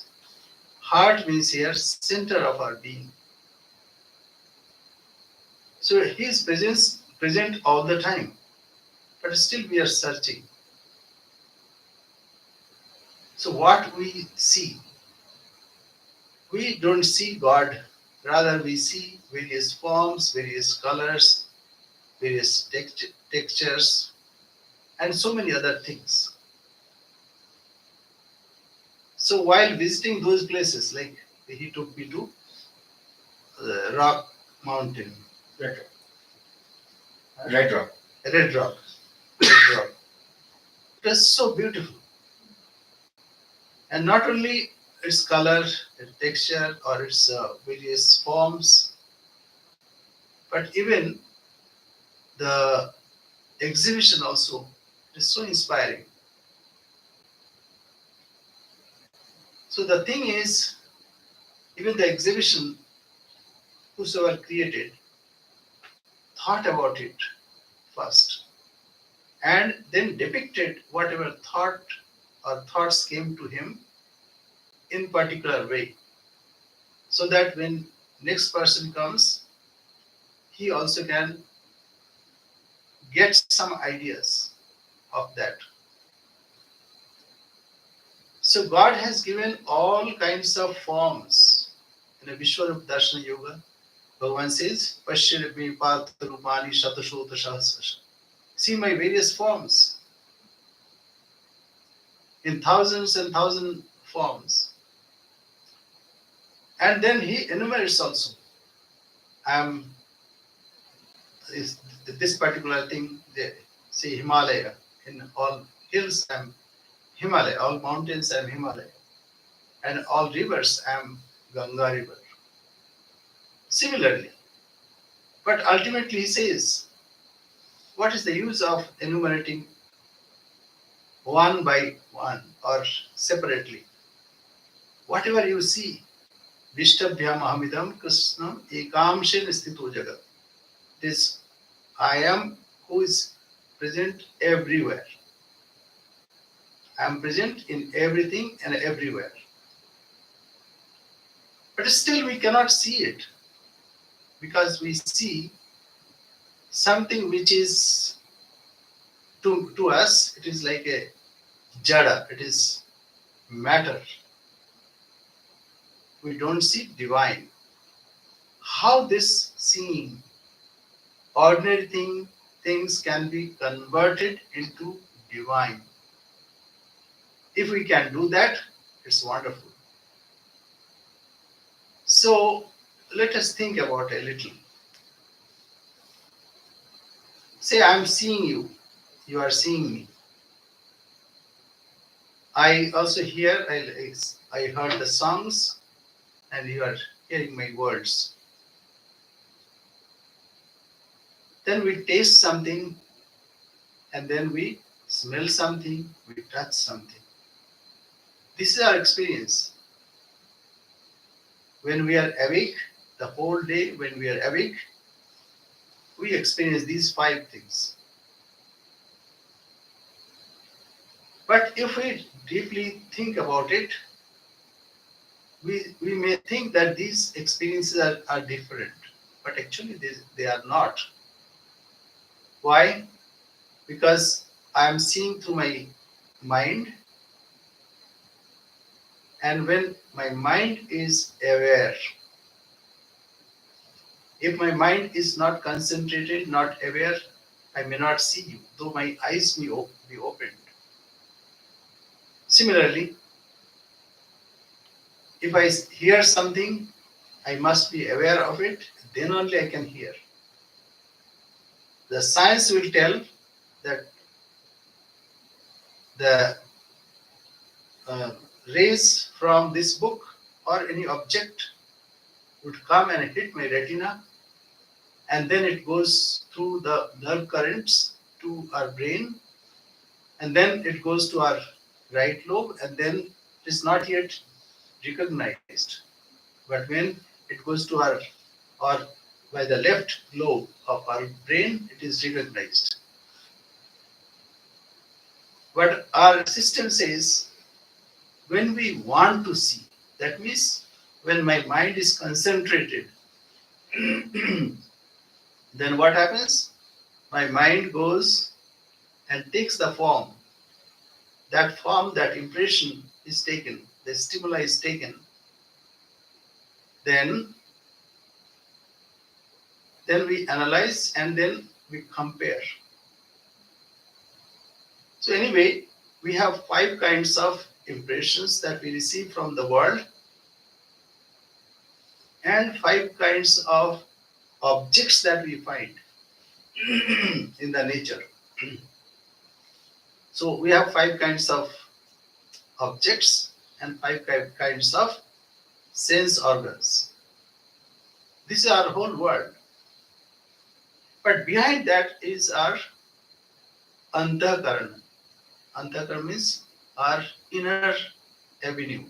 Heart means here center of our being. So His presence present all the time, but still we are searching. So what we see, we don't see God, rather we see various forms, various colors, various textures, and so many other things. So while visiting those places, like he took me to the rock mountain, Red Rock. Red Rock. Red Rock. It was so beautiful. And not only its color, its texture, or its various forms, but even the exhibition also It is so inspiring. So the thing is, even the exhibition, whosoever created, thought about it first and then depicted whatever thought or thoughts came to him in particular way, so that when next person comes, he also can get some ideas of that. So God has given all kinds of forms in a Vishwarup Darshana Yoga. Bhagavan says, Pashya me Partha Rupani Shatashota Sahasrasha. See my various forms, in thousands and thousand forms. And then he enumerates also. Is this particular thing, they say Himalaya, in all hills I am Himalaya, all mountains I am Himalaya, and all rivers I am Ganga river. Similarly, but ultimately he says, what is the use of enumerating one by one or separately? Whatever you see, Vishtabhyam Ahamidam Krishnam Ekamshen Sthito Jagat. This I am who is present everywhere. I am present in everything and everywhere. But still we cannot see it, because we see something which is to us, it is like a jada, it is matter. We don't see divine. How this seeing ordinary things can be converted into divine? If we can do that, it's wonderful. So let us think about a little. Say I'm seeing you, you are seeing me. I also hear, I heard the songs, and you are hearing my words. Then we taste something, and then we smell something, we touch something. This is our experience. When we are awake, the whole day, when we are awake, we experience these 5 things. But if we deeply think about it, we may think that these experiences are different, but actually they are not. Why? Because I am seeing through my mind, and when my mind is aware, if my mind is not concentrated, not aware, I may not see you, though my eyes may be opened. Similarly, if I hear something, I must be aware of it, then only I can hear. The science will tell that the rays from this book or any object would come and hit my retina, and then it goes through the nerve currents to our brain, and then it goes to our right lobe, and then it is not yet recognized. But when it goes to our, or by the left lobe of our brain, it is recognized. But our system says, when we want to see, that means when my mind is concentrated, then what happens? My mind goes and takes the form. That form, that impression is taken, the stimuli is taken. Then we analyze, and then we compare. So anyway, we have 5 kinds of impressions that we receive from the world, and 5 kinds of objects that we find in the nature. So we have 5 kinds of objects and 5 kinds of sense organs. This is our whole world. But behind that is our Antakarana. Antakarana means our inner avenue.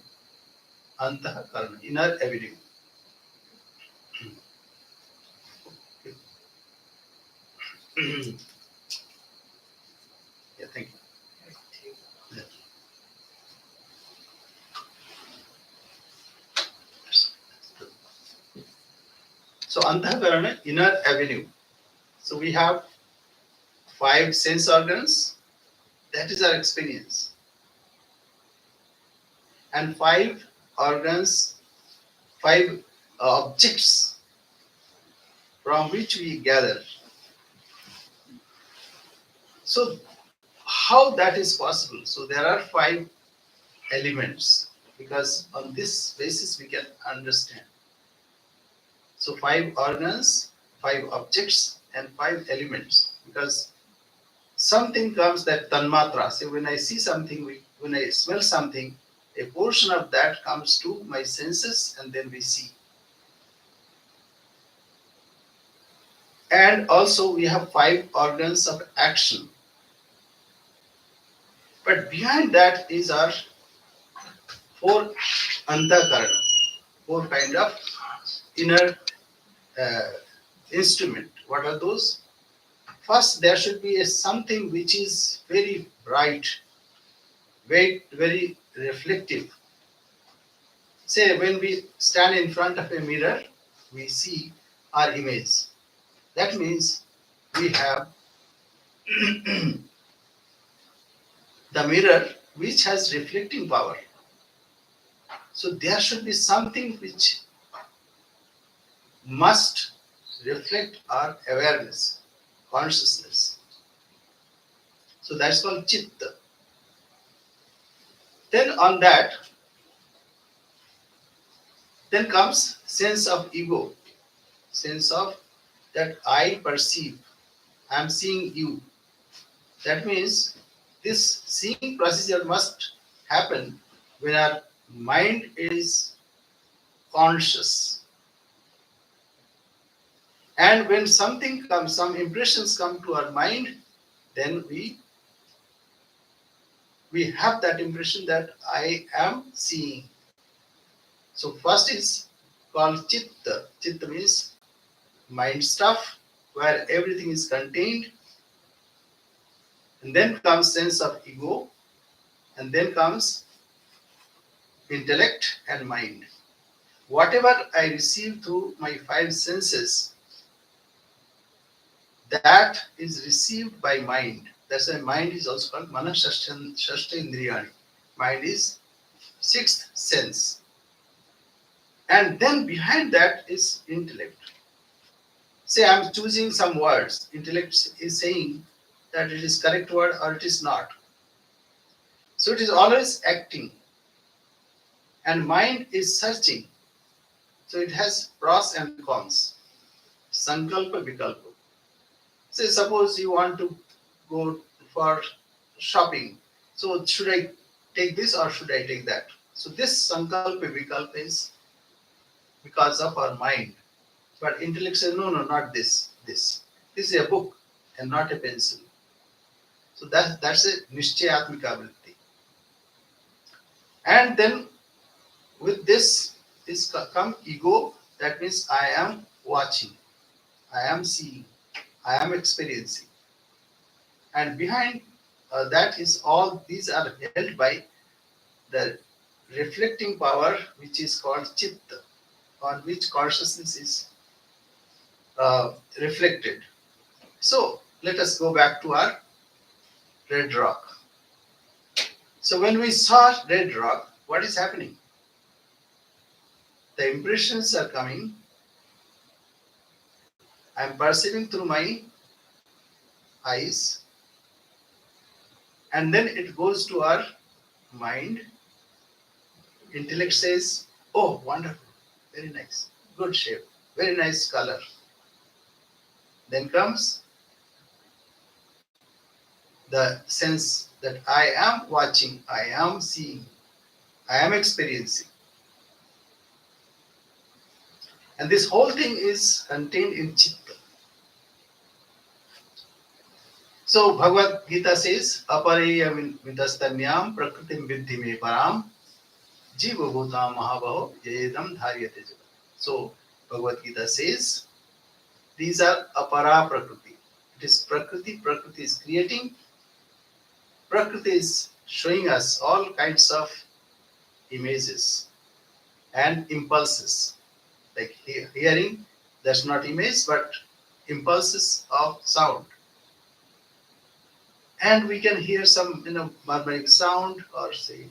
Antakarana, inner avenue. Yeah, thank you. Yeah. So Antakarana, inner avenue. So we have 5 sense organs. That is our experience. And 5 organs, 5 objects from which we gather. So how that is possible? So there are 5 elements, because on this basis we can understand. So 5 organs, 5 objects, and 5 elements. Because something comes, that tanmatra. So when I see something, when I smell something, a portion of that comes to my senses, and then we see. And also we have 5 organs of action. But behind that is our 4 antakarana, 4 kind of inner uh, instrument. What are those? First, there should be something which is very bright, very reflective. Say, when we stand in front of a mirror, we see our image. That means we have the mirror which has reflecting power. So there should be something which must reflect our awareness, consciousness. So that's called chitta. Then on that, then comes sense of ego, sense of that I perceive, I am seeing you. That means this seeing procedure must happen when our mind is conscious. And when something comes, some impressions come to our mind, then we have that impression that I am seeing. So first is called chitta. Chitta means mind stuff, where everything is contained. And then comes sense of ego, and then comes intellect and mind. Whatever I receive through my 5 senses, that is received by mind. That's why mind is also called Manashashtendriyani. Mind is 6th sense. And then behind that is intellect. Say I'm choosing some words. Intellect is saying that it is correct word or it is not. So it is always acting. And mind is searching. So it has pros and cons. Sankalpa Vikalpa. Say suppose you want to go for shopping. So should I take this or should I take that? So this Sankalpa Vikalpa is because of our mind. But intellect says, no, not this. This is a book and not a pencil. So that's a Nishchayatmika vritti. And then with this is come ego. That means I am watching, I am seeing, I am experiencing. And behind that is all these are held by the reflecting power which is called chitta, on which consciousness is reflected. So let us go back to our red rock. So when we saw red rock, what is happening? The impressions are coming. I am perceiving through my eyes, and then it goes to our mind. Intellect says, oh, wonderful, very nice, good shape, very nice color. Then comes the sense that I am watching, I am seeing, I am experiencing. And this whole thing is contained in chitta. So Bhagavad Gita says, Apareya vidastanyam prakritim vidhi me param jiva bhutam mahabaho yedam dharyate jagat. So Bhagavad Gita says, these are apara prakriti. It is prakriti. Prakriti is creating. Prakriti is showing us all kinds of images and impulses. Like hearing, that's not image, but impulses of sound. And we can hear some, murmuring sound, or say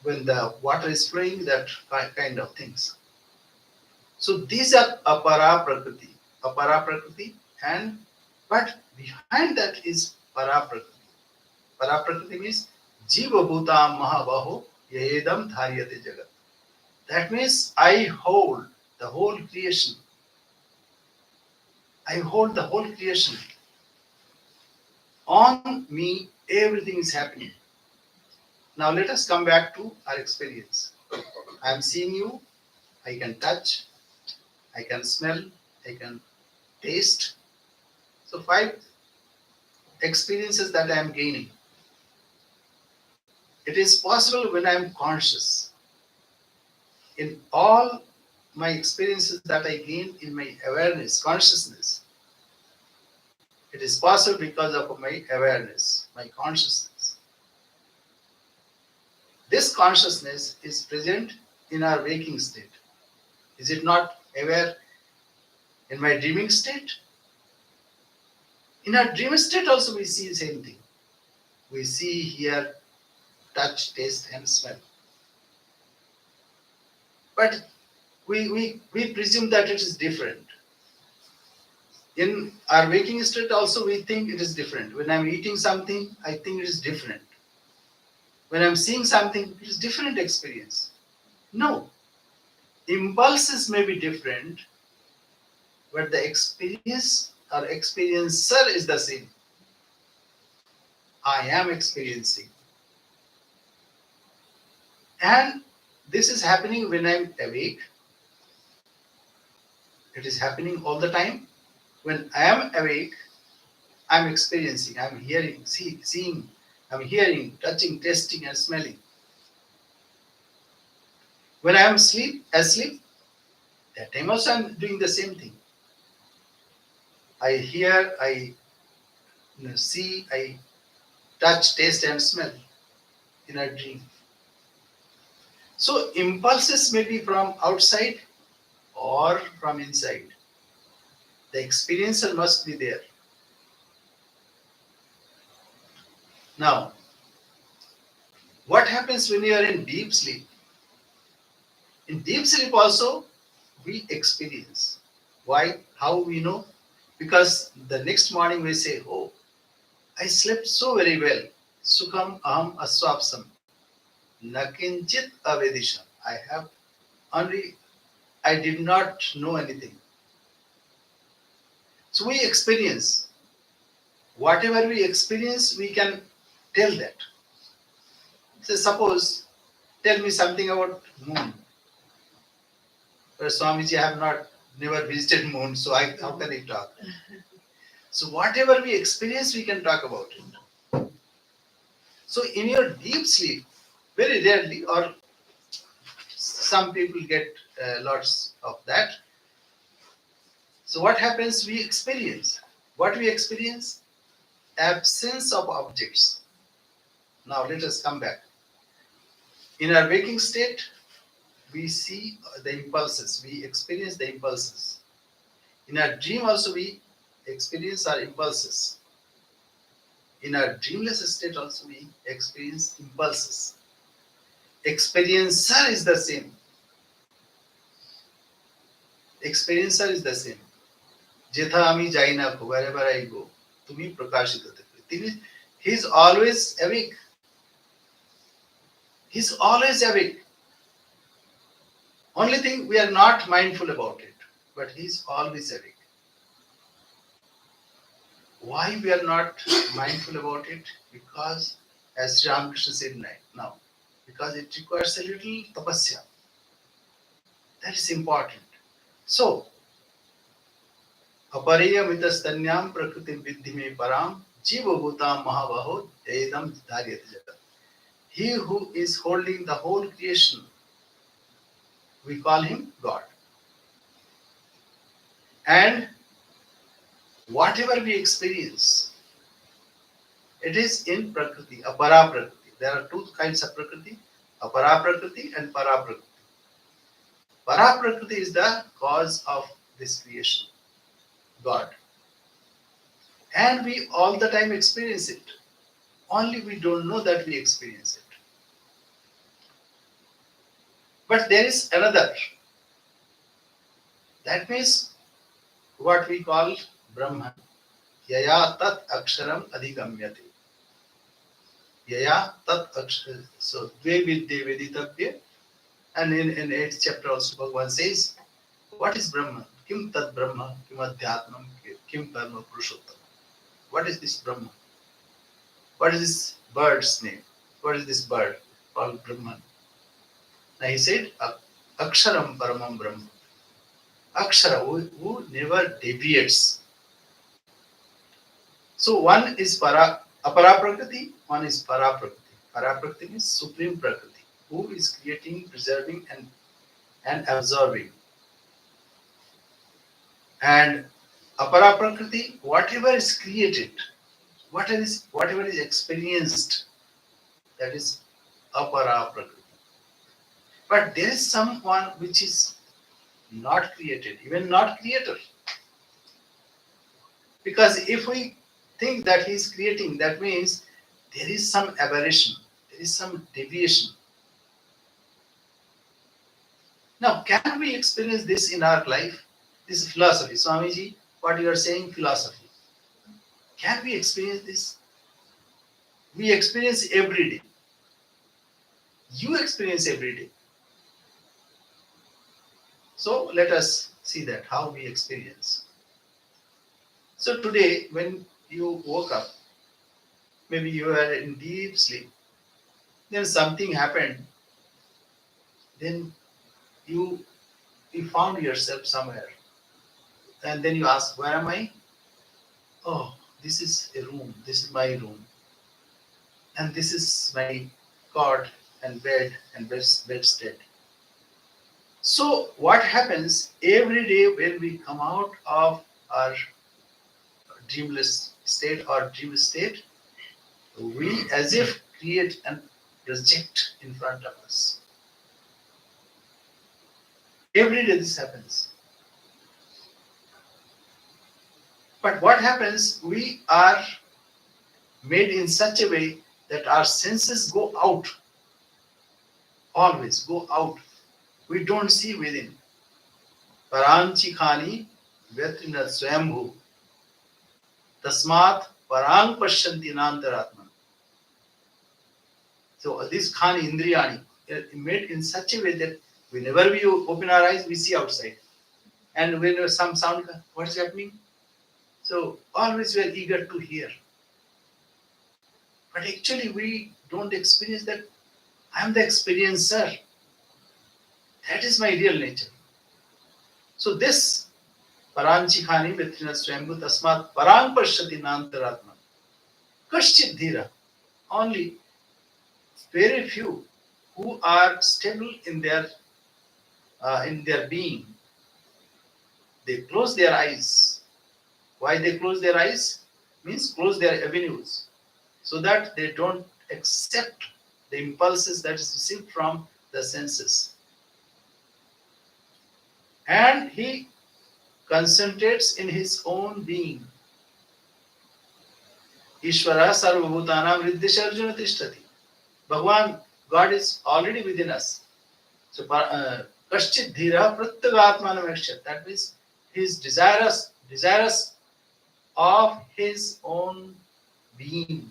when the water is flowing, that kind of things. So these are apara prakriti, and but behind that is para prakriti. Para prakriti means jiva bhutam mahabaho yedam dharyate jagat. That means I hold the whole creation. I hold the whole creation. On me, everything is happening. Now let us come back to our experience. I am seeing you, I can touch, I can smell, I can taste. So 5 experiences that I am gaining. It is possible when I am conscious. In all my experiences that I gain in my awareness, consciousness, it is possible because of my awareness, my consciousness. This consciousness is present in our waking state. Is it not aware in my dreaming state? In our dream state also we see the same thing. We see, hear, touch, taste and smell. But we presume that it is different. In our waking state also we think it is different. When I'm eating something, I think it is different. When I'm seeing something, it is different experience. No. Impulses may be different, but the experience or experiencer is the same. I am experiencing. And this is happening when I'm awake. It is happening all the time. When I am awake, I'm experiencing, I'm hearing, seeing, I'm hearing, touching, tasting, and smelling. When I am asleep, that time also I'm doing the same thing. I hear, I see, I touch, taste, and smell in a dream. So impulses may be from outside or from inside. The experiencer must be there. Now, what happens when you are in deep sleep? In deep sleep also, we experience. Why? How we know? Because the next morning we say, oh, I slept so very well. Sukham aham aswapsam. Nakinchit avedisham. I did not know anything. So we experience. Whatever we experience, we can tell that. So suppose, tell me something about moon. But Swamiji, I have never visited moon, so how can I talk? So whatever we experience, we can talk about it. So in your deep sleep, very rarely, or some people get lots of that. So what happens? We experience. What we experience? Absence of objects. Now let us come back. In our waking state, we see the impulses. We experience the impulses. In our dream also we experience our impulses. In our dreamless state also we experience impulses. Experiencer is the same. Experiencer is the same. Jetha ami jai na ko, wherever I go, tumi prakashita te. He is always awake. He is always awake. Only thing we are not mindful about it, but he is always awake. Why we are not mindful about it? Because, as Sri Ramakrishna said now, because it requires a little tapasya. That is important. So, Apariyamitasthanyam prakriti viddhime param jiva bhutam mahavaho edam dharyate jagat. He who is holding the whole creation, we call him God. And whatever we experience, it is in Prakriti, Apara Prakriti. There are two kinds of Prakriti, Apara Prakriti and Para Prakriti. Para Prakriti is the cause of this creation, God. And we all the time experience it. Only we don't know that we experience it. But there is another. That means what we call Brahman. Yaya tat aksharam adhigamyate. Yaya tat aksharam. So, dve vidye veditavya. And in 8th chapter also Bhagavan says, what is Brahman? Kim tat Brahma, kim adhyatmam, kim parma purushottam. What is this Brahman? What is this bird's name? What is this bird called Brahman? Now he said, Aksharam Paramam Brahma. Akshara, who never deviates. So one is Apara Prakriti, one is Para Prakriti. Para Prakriti means Supreme Prakriti, who is creating, preserving, and absorbing. And Apara Prakriti, whatever is created, whatever is experienced, that is Apara Prakriti. But there is someone which is not created, even not creator. Because if we think that he is creating, that means there is some aberration, there is some deviation. Now, can we experience this in our life? This is philosophy. Swamiji, what you are saying, philosophy. Can we experience this? We experience every day. You experience every day. So let us see that, how we experience. So today, when you woke up, maybe you were in deep sleep, then something happened, then you found yourself somewhere, and then you ask, where am I? Oh, this is a room, this is my room, and this is my cot and bed and bedstead. So what happens every day when we come out of our dreamless state or dream state, we as if create and project in front of us. Every day this happens. But what happens, we are made in such a way that our senses go out, always go out. We don't see within. Paranchi khani vetrina swambhu tasmat parang pashyanti nantaratman. So this khani indriyani made in such a way that whenever we open our eyes, we see outside. And when some sound, what's happening? So always we are eager to hear. But actually we don't experience that. I am the experiencer. That is my real nature. So this Paranchi khani vetrina swambhu tasmat parang pashyati nantaratman. Kashchit dhira. Only very few who are stable in their being. They close their eyes. Why they close their eyes? Means close their avenues, so that they don't accept the impulses that is received from the senses. And he concentrates in his own being. Ishvara sarvabhutanam riddhisya arjuna tishtati. Bhagavan, God is already within us. So Kashchit dhira pratyagatmanam akshat. That means he is desirous of his own being.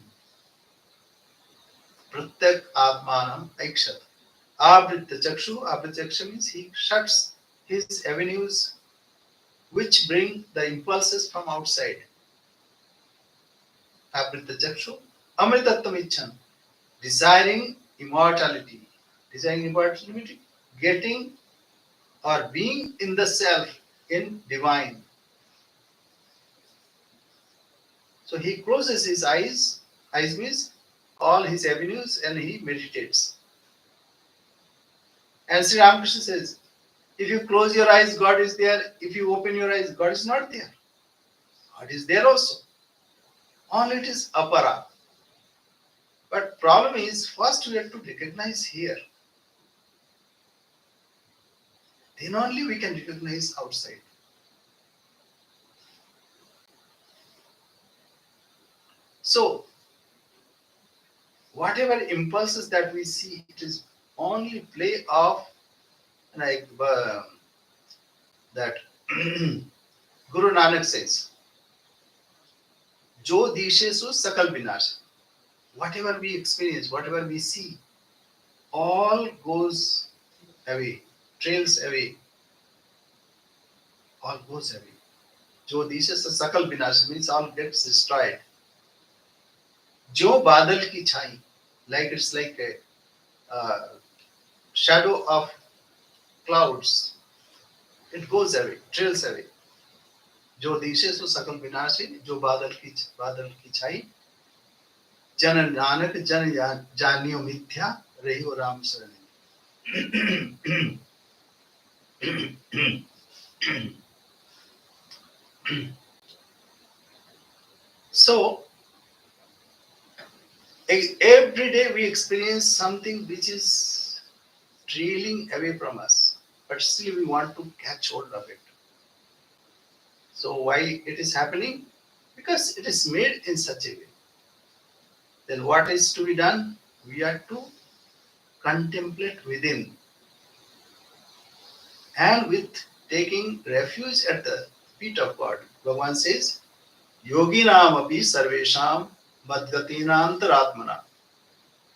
Pratyak atmanam akshat. Abritya chakshu means he shuts his avenues which bring the impulses from outside. Abritya chakshu amritattam icchan. Desiring immortality, getting or being in the self, in divine. So he closes his eyes, eyes means all his avenues, and he meditates. And Sri Ramakrishna says, if you close your eyes, God is there. If you open your eyes, God is not there. God is there also. Only it is apara. But problem is, first we have to recognize here. Then only we can recognize outside. So, whatever impulses that we see, it is only play of like that Guru Nanak says, Jo dishesu sakal binash. Whatever we experience, whatever we see, all goes away, trails away, all goes away. Jo dishesu sakal binash means all gets destroyed. Jo badal ki chai, like it's like a shadow of clouds. It goes away, trails away. जो दिशे सो सकल विनाशी जो बादल की छाई जन नानक जन जानियो मिथ्या रही हो राम शरण So every day we experience something which is trailing away from us, but still we want to catch hold of it. So why it is happening? Because it is made in such a way. Then what is to be done? We are to contemplate within, and with taking refuge at the feet of God. Bhagavan says, Yoginam api sarvesham madgatinantaratmana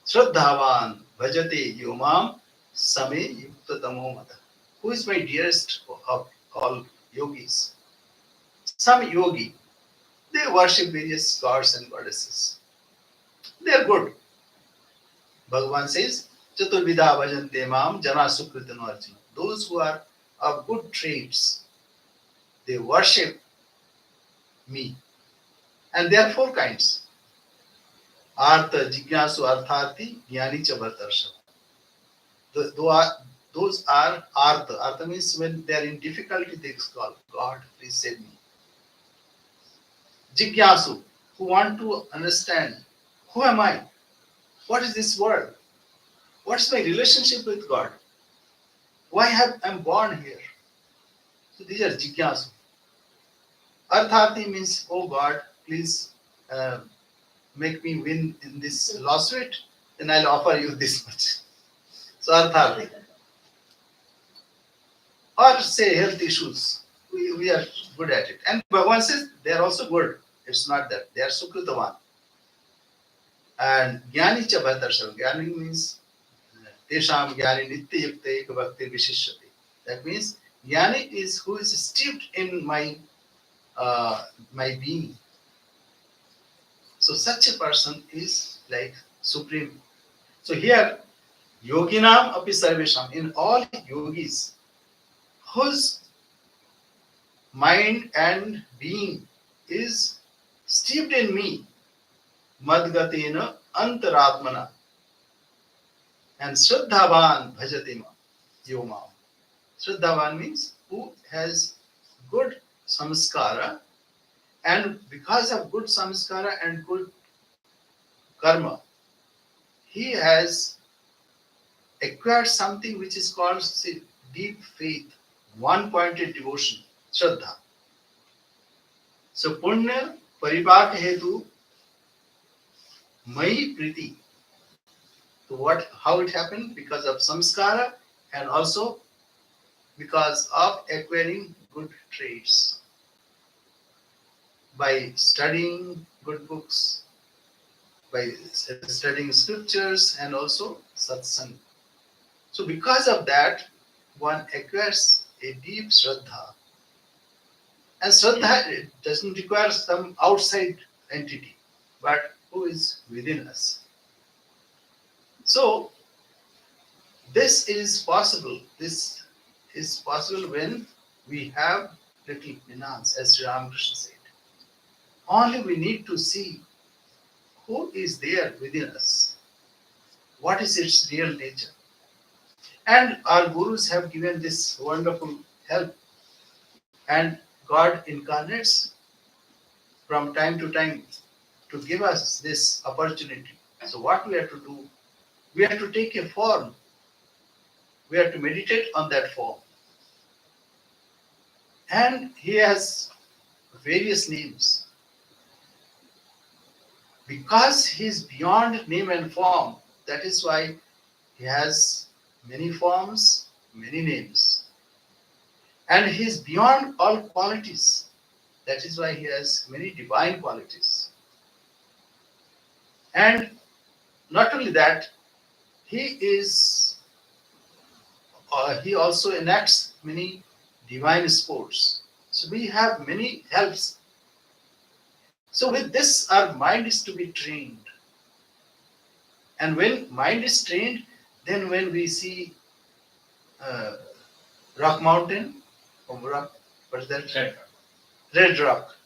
Shraddhavan bhajate yomam same yuktatamo mata. Who is my dearest of all yogis? Some yogi, they worship various gods and goddesses. They are good. Bhagavan says, Chaturvidha bhajante mam jana sukritano arjuna. Those who are of good traits, they worship me. And there are four kinds. Artha, Jignasu, Arthati, Jnani, cha Bhartarsha. Those are Artha. Artha means when they are in difficulty, they call, God, please save me. Jignasu, who want to understand, who am I? What is this world? What's my relationship with God? Why I'm born here? So these are Jignasu. Arthati means, oh God, please make me win in this lawsuit, then I'll offer you this much. So Arthati. Or say health issues. We are good at it. And Bhagavan says they are also good. It's not that. They are Sukritavan. And Jnani cha Bhartarsha. Jnani means Tesham Jnani Nitya Yukta Eka Bhakti Vishishyati. That means Jnani is who is steeped in my being. So such a person is like supreme. So here, yoginam api sarvesham, in all yogis, whose mind and being is steeped in me, madgatena antaratmana, and shraddhavan bhajatema yomam. Shraddhavan means who has good samskara, and because of good samskara and good karma, he has acquired something which is called deep faith, one-pointed devotion, Shraddha. So Punya Paripak Hetu Mai Priti. So how it happened? Because of samskara and also because of acquiring good traits. By studying good books, by studying scriptures and also satsang. So because of that, one acquires a deep Shraddha. And Shraddha doesn't require some outside entity, but who is within us. So this is possible. This is possible when we have little finance, as Sri Ramakrishna said. Only we need to see who is there within us, what is its real nature. And our gurus have given this wonderful help, and God incarnates from time to time to give us this opportunity. So, what we have to do, we have to take a form, we have to meditate on that form. And He has various names. Because He is beyond name and form, that is why He has many forms, many names. And He is beyond all qualities. That is why He has many divine qualities. And not only that, He is He also enacts many divine sports. So we have many helps. So with this, our mind is to be trained. And when mind is trained, then when we see uh, rock mountain, or rock, what is that? Red rock.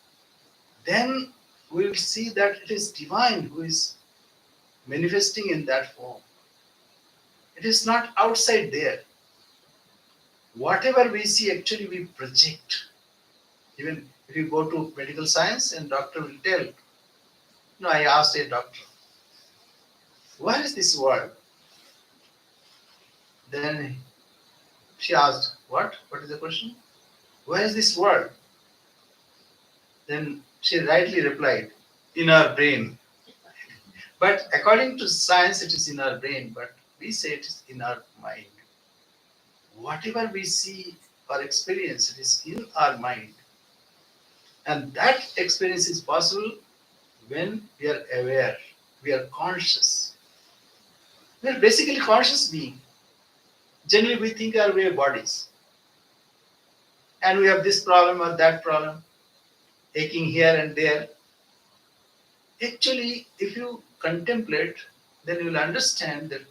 Then we will see that it is divine who is manifesting in that form. It is not outside there. Whatever we see, actually we project. Even if you go to medical science and doctor will tell, I asked a doctor, where is this world? Then she asked, what? What is the question? Where is this world? Then she rightly replied, in our brain. But according to science, it is in our brain, but we say it is in our mind. Whatever we see or experience, it is in our mind. And that experience is possible when we are aware, we are conscious. We are basically conscious being. Generally, we think our way bodies. And we have this problem or that problem, aching here and there. Actually, if you contemplate, then you will understand that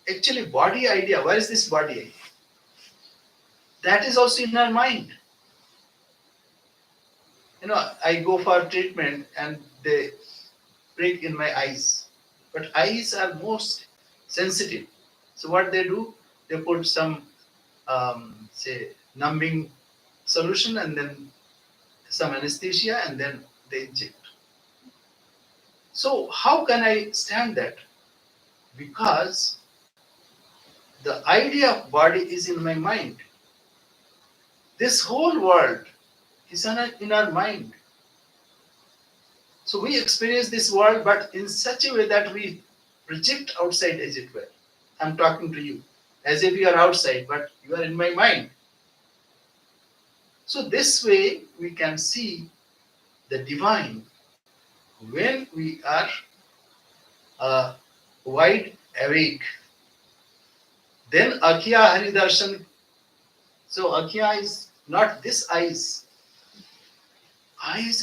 actually body idea, where is this body idea? That is also in our mind. I go for treatment and they prick in my eyes. But eyes are most sensitive. So what they do, they put some, say, numbing solution and then some anesthesia and then they inject. So how can I stand that? Because the idea of body is in my mind. This whole world is in our mind. So we experience this world, but in such a way that we project outside, as it were. I'm talking to you as if you are outside, but you are in my mind. So this way we can see the divine when we are wide awake. Then Akhya Haridarshan. So Akhya is not this eyes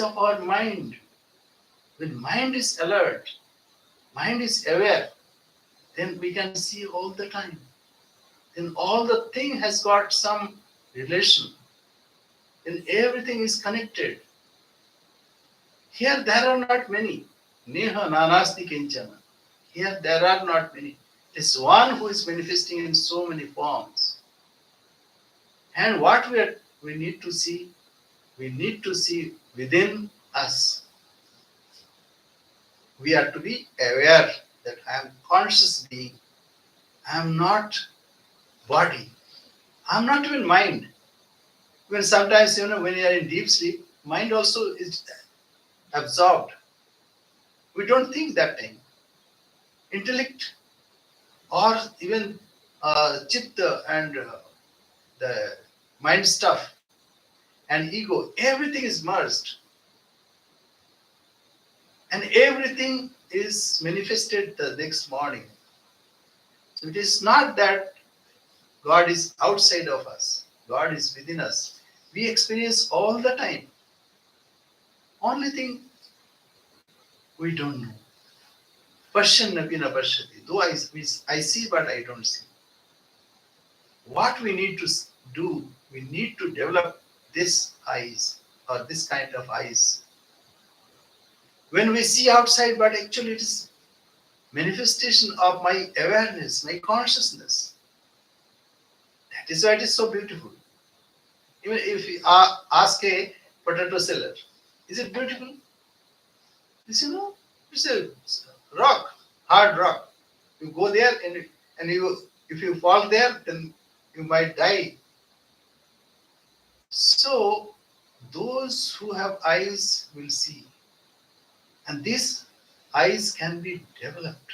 of our mind. When mind is alert, mind is aware, then we can see all the time. Then all the thing has got some relation. Then everything is connected. Here there are not many. Neha nanasti kinchana. Here there are not many. It is one who is manifesting in so many forms. And what we need to see within us. We are to be aware that I am conscious being. I am not body. I am not even mind. When sometimes, when you are in deep sleep, mind also is absorbed. We don't think that time. Intellect or even chitta and the mind stuff and ego, everything is merged. And everything is manifested the next morning. So it is not that God is outside of us. God is within us. We experience all the time. Only thing we don't know. Pasyan napi na pashyati. Though I see, but I don't see. What we need to do, we need to develop this eyes. or this kind of eyes. When we see outside, but actually it is manifestation of my awareness, my consciousness. That is why it is so beautiful. Even if you ask a potato seller, is it beautiful? You say no, it's a rock, hard rock. You go there and you if you fall there, then you might die. So those who have eyes will see. And these eyes can be developed.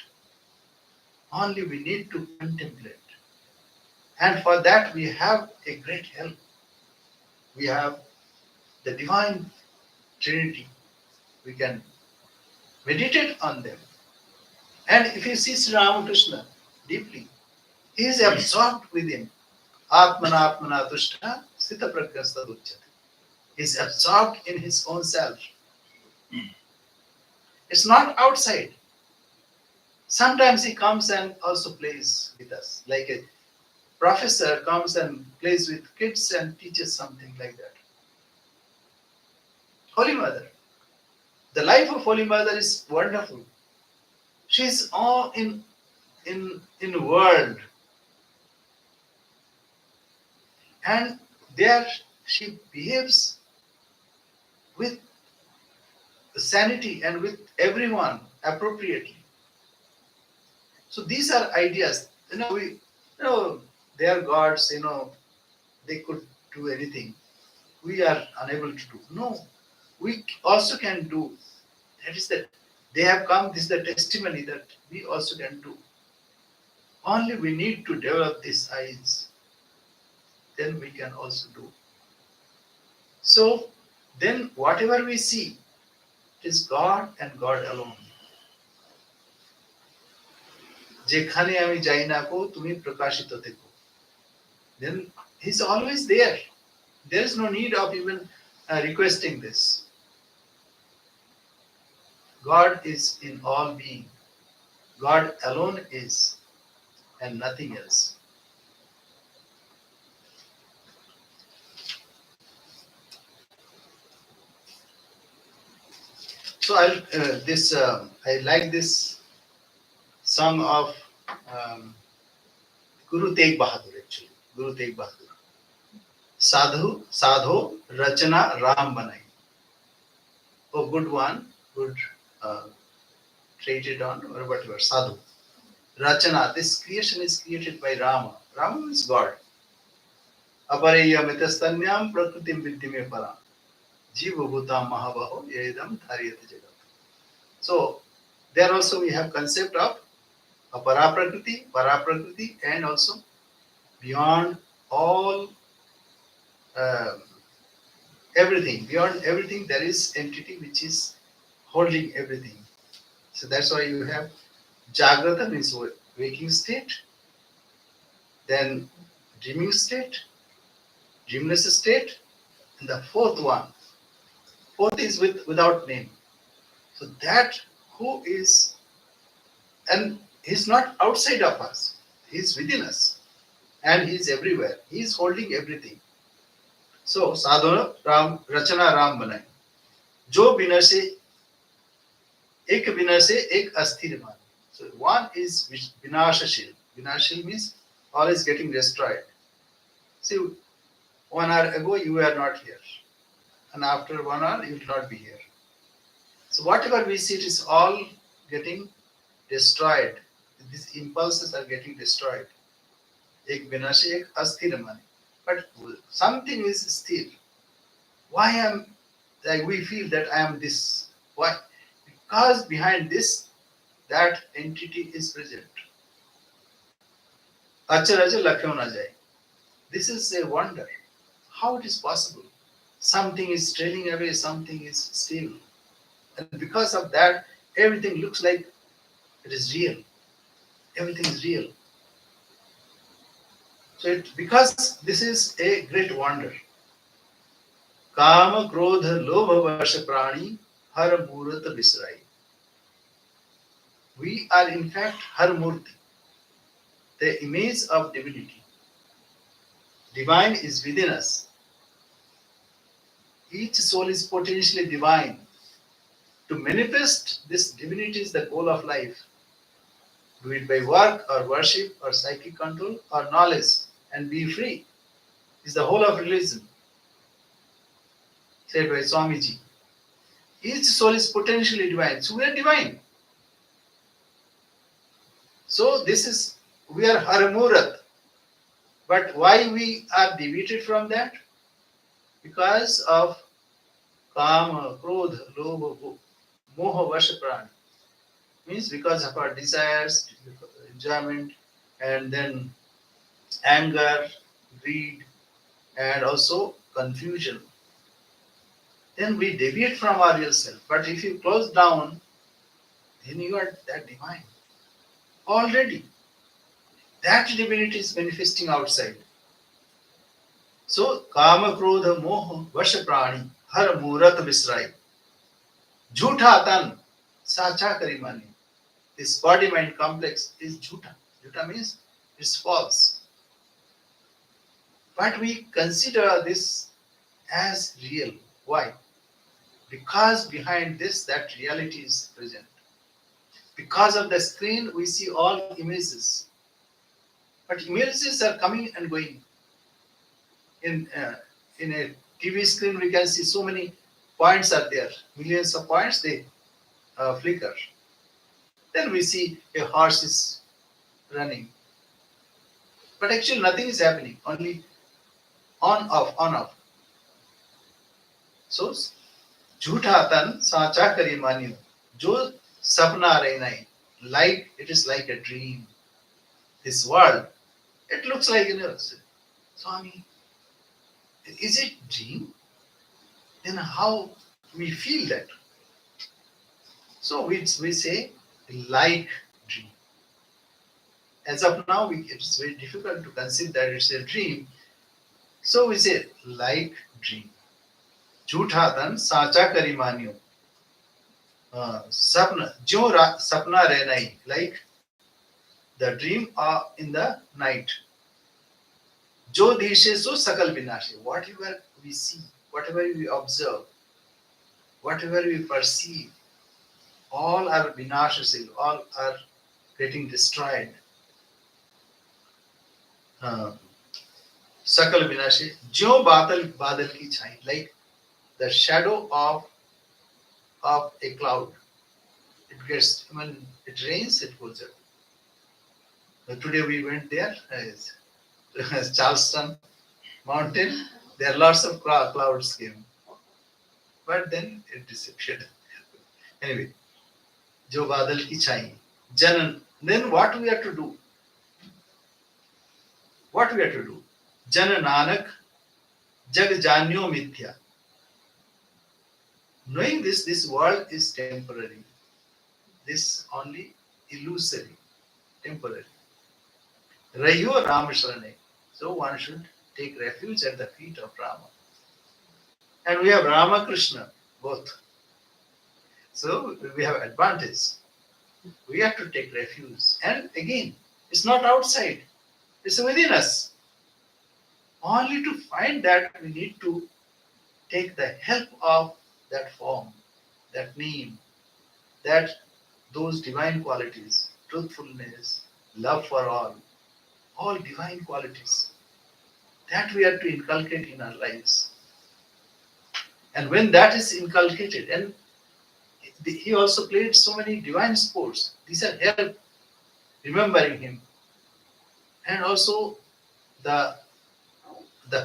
Only we need to contemplate. And for that we have a great help. We have the divine Trinity. We can meditate on them. And if you see Sri Ramakrishna deeply, he is absorbed within. Atmana Atmana Tushta Sita Prakrasta Uchyate. He is absorbed in his own self. It's not outside. Sometimes he comes and also plays with us, like a professor comes and plays with kids and teaches something like that. Holy Mother. The life of Holy Mother is wonderful. She is all in the world. And there she behaves with sanity and with everyone appropriately. So these are ideas. They are gods, they could do anything. We are unable to do. No, we also can do. That is that they have come, this is the testimony that we also can do. Only we need to develop these eyes. Then we can also do. So then whatever we see is God and God alone. যেখানে আমি যাই না কো তুমি প্রকাশিত থেকো. Then he's always there. There is no need of even requesting this. God is in all being. God alone is, and nothing else. So I like this song of Guru Tegh Bahadur actually. Guru Tegh Bahadur. Sadhu Rachana Ram Banai. Oh, good one, good traded on or whatever. Sadhu. Rachana. This creation is created by Rama. Rama is God. Apareya mitastanyam prakritim vidyame param. Jiva bhutam mahabaho yedam dhariyate jagat. So there also we have concept of Paraprakriti, and also beyond all everything. Beyond everything, there is entity which is holding everything. So that's why you have Jagrata means waking state, then dreaming state, dreamless state, and the fourth is without name. So that who is, and he's not outside of us, he's within us, and he's everywhere. He's holding everything. So sadhana Ram Rachana Ram Banai. Jo binase ek asthir man. So one is vinashashil. Vinashashil means always getting destroyed. See, 1 hour ago you were not here, and after 1 hour you will not be here. So whatever we see, it is all getting destroyed. These impulses are getting destroyed. Ek vinashe, ek asthir mani. But something is still. Why we feel that I am this? Why? Because behind this, that entity is present. Acharaja lakhyo na jai. This is a wonder. How it is possible? Something is trailing away, something is still. And because of that, everything looks like it is real. Everything is real. So because this is a great wonder. Kama, Krodha, Lobha, Varsha, Prani, Har Murata, Visrai. We are in fact Har Murti, the image of divinity. Divine is within us. Each soul is potentially divine. To manifest this divinity is the goal of life, do it by work or worship or psychic control or knowledge, and be free is the whole of religion, said by Swamiji. Each soul is potentially divine. So we are divine. So this is, we are Haramurat. But why we are deviated from that? Because of Kama, Krodha, Lobha, Moha, Vasha, Prana. Means because of our desires, enjoyment, and then anger, greed, and also confusion. Then we deviate from our real self. But if you close down, then you are that divine. Already, that divinity is manifesting outside. So, Kama, Krodha, Moha, Vasha, Prani, Har Murat Visrai, Jhutha Tan, Sacha Karimani. This body mind complex is Jhutha. Jhutha means it's false. But we consider this as real. Why? Because behind this, that reality is present. Because of the screen, we see all images. But images are coming and going. In a TV screen, we can see so many points are there. Millions of points, they flicker. Then we see a horse is running. But actually nothing is happening. Only on, off, on, off. So, Jhutha tan sacha kari maniyo. Jo sapna rehnai. Like, it is like a dream. This world, it looks like, Swami, is it dream? Then how we feel that? So we say like dream. As of now, it's very difficult to consider that it's a dream. So we say like dream. Jhutha tan sacha kari maniyo. Sapna, sapna rehnai. Like the dream in the night. Jo dishe so sakal vinashe. Whatever we see, whatever we observe, whatever we perceive, all are vinashashil, all are getting destroyed. Sakal vinashe. Jo badal ki chai. Like the shadow of a cloud. It gets, when it rains, it goes away. Today we went there, Charleston mountain. There are lots of clouds came, but then it disappeared. Anyway, Jo badal ki chai. Janan. Then what we have to do? What we have to do? Jana Nanak Jag Janyo Mithya. Knowing this world is temporary. This only illusory, temporary. Rayo Rama Sharane. So one should take refuge at the feet of Rama. And we have Rama Krishna, both. So we have advantage. We have to take refuge. And again, it's not outside. It's within us. Only to find that we need to take the help of that form, that name, that those divine qualities, truthfulness, love for all divine qualities that we have to inculcate in our lives. And when that is inculcated, and he also played so many divine sports, these are help remembering him. And also the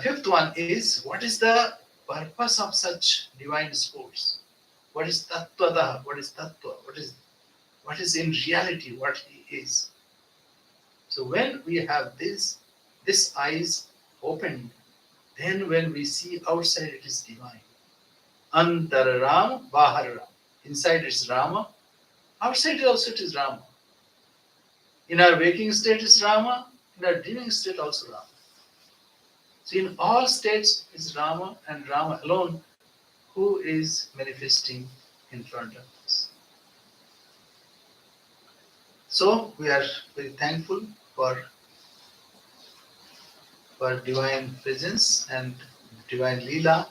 fifth one is, what is the purpose of such divine sports? What is tattvada? What is tattva? What is in reality what he is? So when we have this eyes opened, then when we see outside, it is divine. Antara Rama, Bahar Rama. Inside it's Rama, outside also it is Rama. In our waking state is Rama, in our dreaming state also Rama. So in all states is Rama, and Rama alone who is manifesting in front of us. So we are very thankful for divine presence and divine Leela,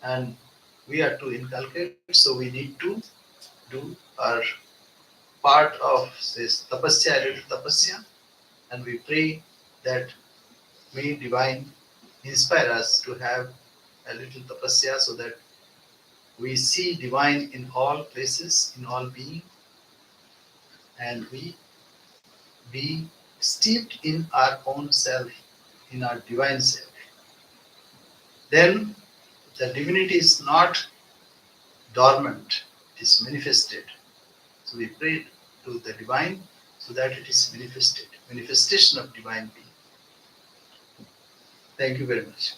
and we are to inculcate. So we need to do our part of this tapasya, little tapasya, and we pray that may divine inspire us to have a little tapasya so that we see divine in all places, in all being, and we be steeped in our own self, in our divine self. Then the divinity is not dormant, it is manifested. So we pray to the divine so that it is manifested, manifestation of divine being. Thank you very much.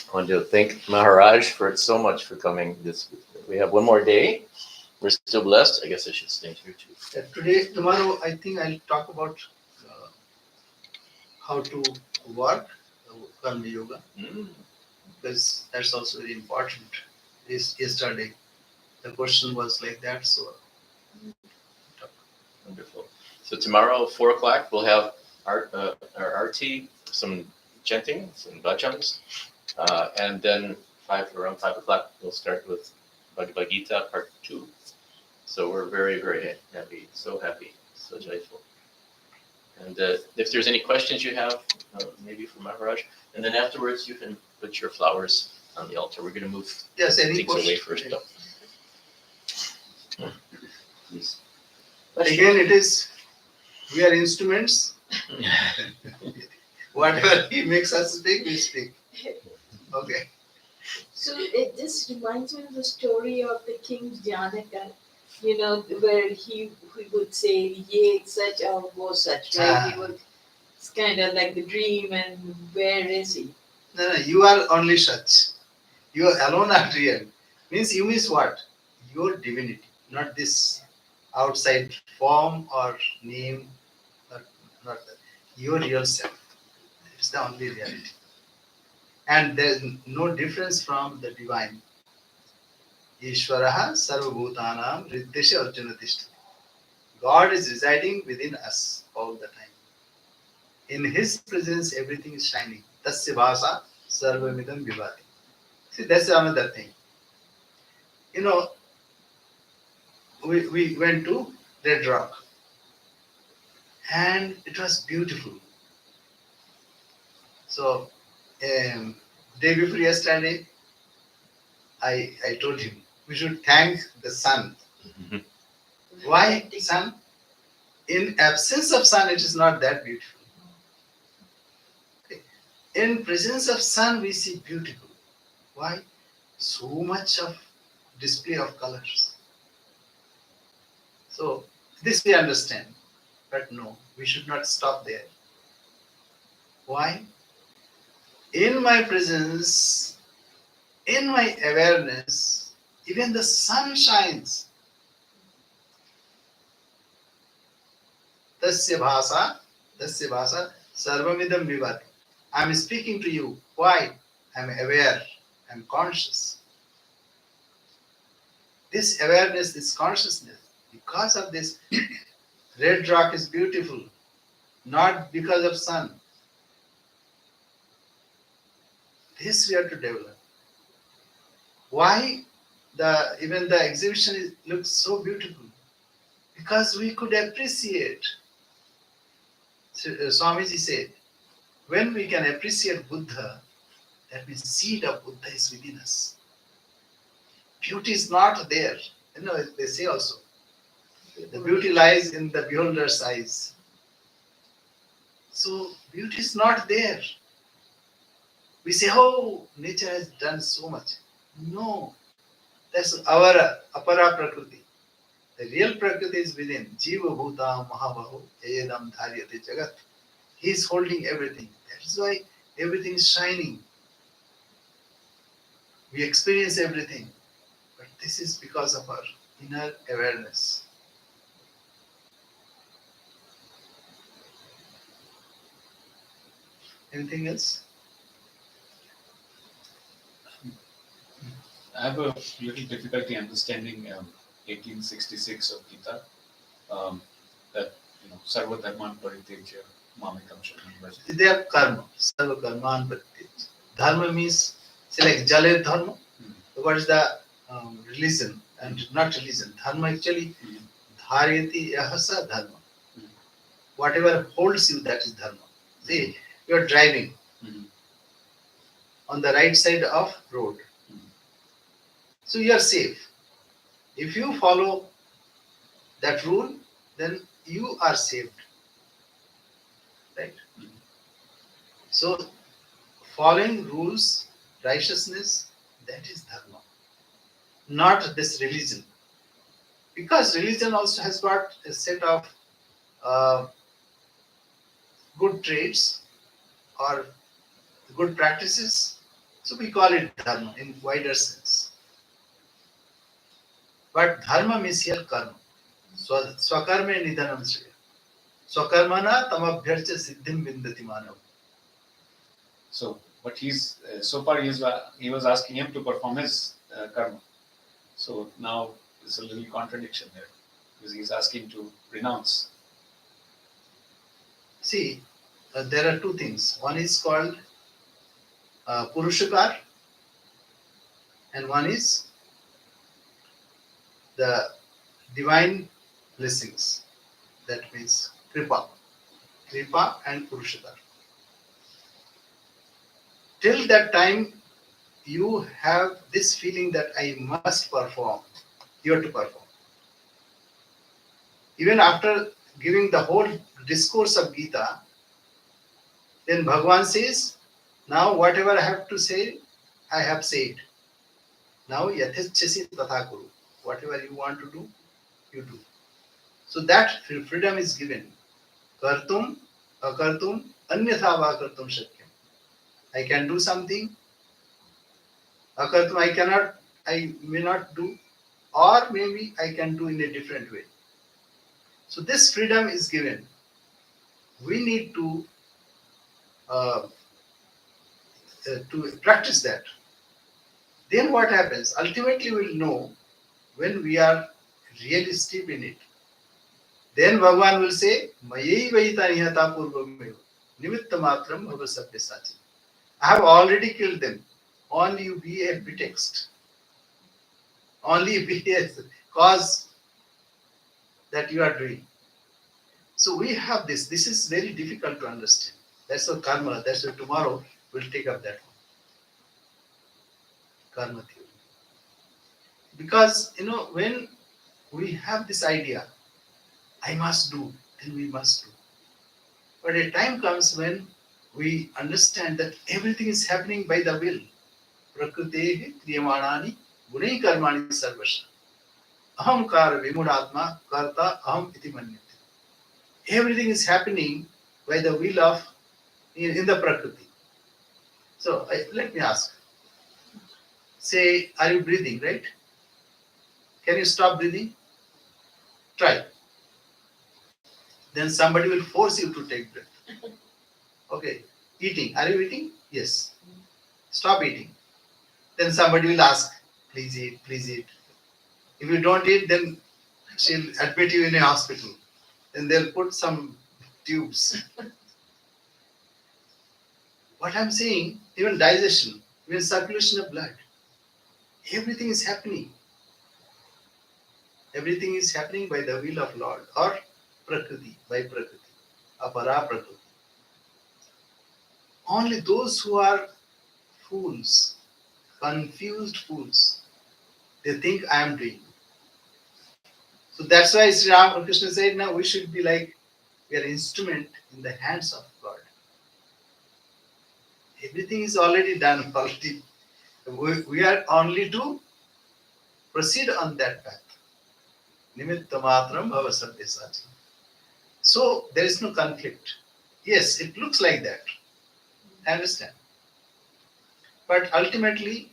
I want to thank Maharaj for so much for coming. We have one more day. We're still blessed. I guess I should stay here too. Tomorrow, I think I'll talk about how to work Karma Yoga, because that's also very important. Yesterday, the question was like that, so. Wonderful. So tomorrow, 4 o'clock, we'll have our Arati, some chanting, some Bhajans, and then around 5 o'clock, we'll start with Bhagavad Gita Part 2. So we're very, very happy, so joyful. And if there's any questions you have, maybe for Maharaj, and then afterwards you can put your flowers on the altar. We're going to move things away first. Please. Again, we are instruments. Whatever he makes us speak, we speak. Okay. So it just reminds me of the story of the King Janaka, where he would say, ye such or wo such, right? He would, it's kind of like the dream, and where is he? No, you are only such. You alone are real. Means you miss what? Your divinity, not this outside form or name, not that. Your real self. It's the only reality. And there's no difference from the divine. Ishvaraha sarvabhutanam riddhesha arjunatishti. God is residing within us all the time. In His presence, everything is shining. Tasya bhasa sarvamidam vibhati. See, that's another thing. We went to Red Rock, and it was beautiful. So, day before yesterday, I told him we should thank the sun. Why sun? In absence of sun, it is not that beautiful. In presence of sun, we see beautiful. Why? So much of display of colors. So this we understand, but no, we should not stop there. Why? In my presence, in my awareness, even the sun shines. Tasya bhasa, sarvamidam vibhati. I am speaking to you. Why? I am aware. I am conscious. This awareness, this consciousness, because of this, Red Rock is beautiful, not because of sun. This we have to develop. Why even the exhibition looks so beautiful? Because we could appreciate. Swamiji said, when we can appreciate Buddha, that means seed of Buddha is within us. Beauty is not there. They say also, the beauty lies in the beholder's eyes. So beauty is not there. We say, oh, nature has done so much. No, that's our apara prakriti. The real prakriti is within. Jiva bhuta mahabahu edam dharyate jagat. He is holding everything. That is why everything is shining. We experience everything. But this is because of our inner awareness. Anything else? I have a little difficulty understanding 1866 of Gita, that Sarva Dharman Paritejya Mamikam Shubham Bhajans. They are karma. Sarva karman pratyaj. Dharma means, say like Jale Dharma. What is the religion? And not religion. Dharma actually, dharayati yahasa dharma. Whatever holds you, that is dharma. See, you are driving on the right side of road. So you are safe. If you follow that rule, then you are saved. Right? So following rules, righteousness, that is dharma. Not this religion. Because religion also has got a set of good traits or good practices. So we call it dharma in wider sense. But dharma means here karma. Swakarme nidhanam sriya. Swakarmana tamabhyarcha siddhim vindati manav. So, but he's so far he was asking him to perform his karma. So now there's a little contradiction there because he's asking to renounce. See, there are two things. One is called Purushakar, and one is the divine blessings. That means Kripa. Kripa and Purushakar. Till that time, you have this feeling that I must perform. You have to perform. Even after giving the whole discourse of Gita, then Bhagavan says, now whatever I have to say, I have said. Now yathachasi tatha kuru. Whatever you want to do, you do. So that freedom is given. Kartum, akartum, anyatha va kartum shakyam. I can do something. Akartum, I may not do. Or maybe I can do in a different way. So this freedom is given. We need to practice that. Then what happens? Ultimately, we'll know when we are really steep in it. Then Bhagavan will say, Mayai vaita nihata purvameva nimitta matram bhava sabyasachi. I have already killed them. Only you be a pretext. Only be a cause that you are doing. So we have this. This is very difficult to understand. That's why karma. That's why tomorrow we'll take up that one. Karma theory. Because, when we have this idea, I must do, then we must do. But a time comes when we understand that everything is happening by the will. Prakrutehi kriyamanani gunai karmani sarvasha. Aham kar vimudatma karta aham iti manyate. Everything is happening by the will of, in the Prakriti. So let me ask. Say, are you breathing, right? Can you stop breathing? Try. Then somebody will force you to take breath. Okay. Eating. Are you eating? Yes. Stop eating. Then somebody will ask, please eat, please eat. If you don't eat, then she'll admit you in a hospital. Then they'll put some tubes. What I'm saying, even digestion, even circulation of blood, everything is happening. Everything is happening by the will of Lord or Prakriti, by Prakriti, Apara Prakriti. Only those who are fools, confused fools, they think I am doing. So that's why Sri Ramakrishna said, now we should be like, we are instrument in the hands of God. Everything is already done already. We are only to proceed on that path. Nimitta matram bhava sabyasachi. So there is no conflict. Yes, it looks like that. I understand. But ultimately,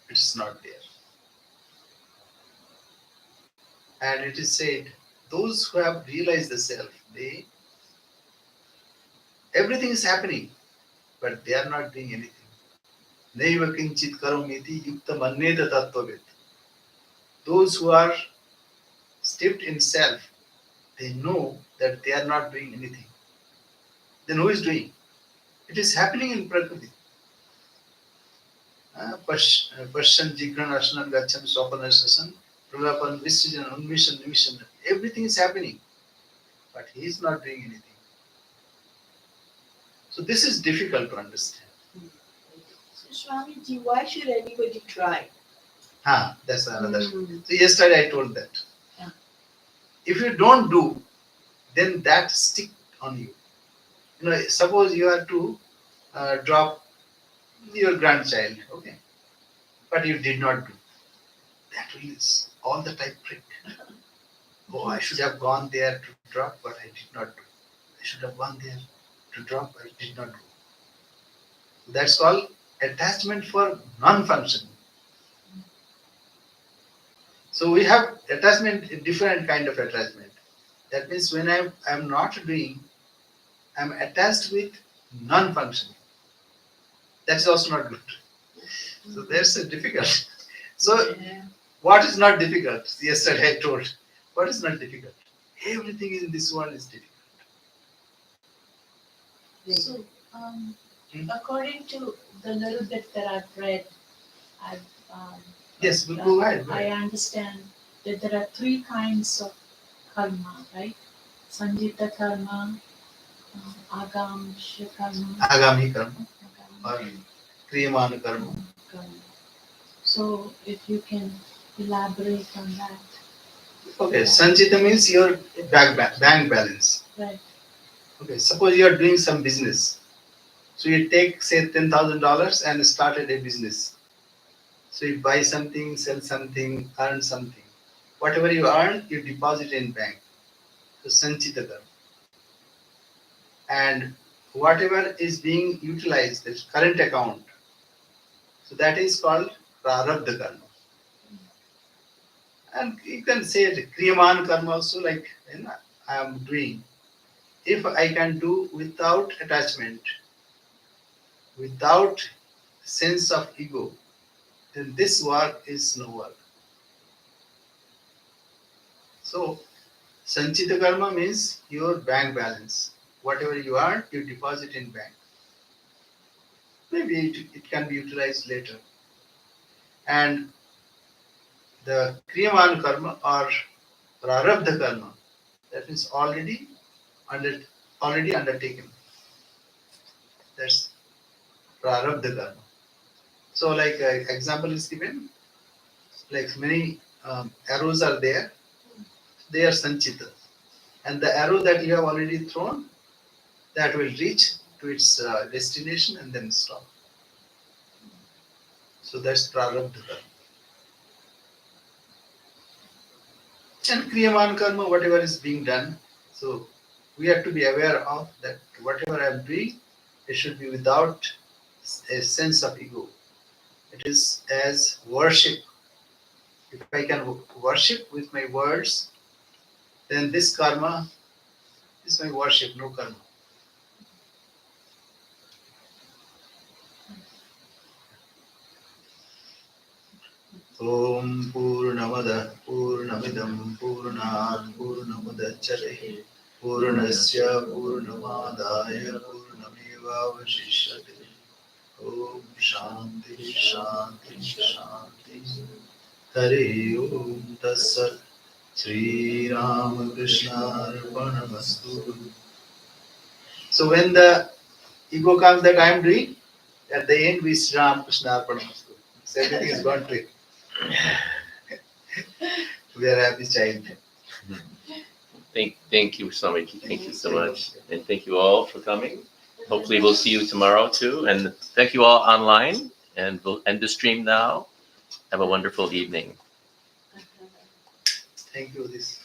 it is not there. And it is said, those who have realized the self, everything is happening, but they are not doing anything. Naiva kinchit karomiti yukta manneta tattvavid. Those who are steeped in self, they know that they are not doing anything. then who is doing? It is happening in Prakriti. Pashan, Jigran, Ashanan, Gachan, Sopanan, Sasan, Pralapan, Visrijan, Unvishan, Nivishan. Everything is happening, but he is not doing anything. So this is difficult to understand. So Swamiji, why should anybody try? That's another. Mm. So yesterday I told that. Yeah. If you don't do, then that stick on you. Suppose you are to drop your grandchild, okay, but you did not do. That will all the time prick. Oh, I should have gone there to drop, but I did not do. I should have gone there to drop, I did not do. That's called attachment for non-functioning. So we have attachment, different kind of attachment. That means when I'm not doing, I'm attached with non-functioning. That's also not good. So there's a difficult. So Yeah. what is not difficult? Yesterday I told. What is not difficult? Everything in this world is difficult. So, according to the little bit that I've read, I've Yes, we'll go ahead. I understand that there are three kinds of karma, right? Sanjita karma, Agamsha karma, Agami karma or Agami Kriyamana karma. karma. So, if you can elaborate on that, Okay, Sanchita means your bank balance. right? Okay, suppose you are doing some business. So you take, say, $10,000 and started a business. So you buy something, sell something, earn something. Whatever you earn, you deposit in bank. So Sanchita karma. And whatever is being utilized, the current account, so that is called Prarabdha karma. And you can say it, Kriyaman karma also, like I am doing. If I can do without attachment, without sense of ego, then this work is no work. So, Sanchita karma means your bank balance. Whatever you earn, you deposit in bank. Maybe it can be utilized later. And the Kriyaman karma or Prarabdha karma, that means already undertaken. That's Prarabdha karma. So, like example is given, like many arrows are there, they are Sanchita. And the arrow that you have already thrown, that will reach to its destination and then stop. So that's Prarabdha karma. And Kriyaman karma, whatever is being done, so we have to be aware of that whatever I am doing, it should be without a sense of ego. It is as worship. If I can worship with my words, then this karma is my worship, no karma. Om Purnamada Purnamidam Purnat Purnamudachyate Purnasya Purnamadaya Purnamevavashishyate. Om Shanti Shanti Shanti. Hare Om Tassat. Sri Ramakrishna Arpanamastu. So when the ego comes that I am doing, at the end we Sri Ramakrishna Arpanamastu. So everything is gone to it. We are happy child. Thank you, Swami. Thank you so much. And thank you all for coming. Hopefully we'll see you tomorrow too. And thank you all online. And we'll end the stream now. Have a wonderful evening. Thank you. This.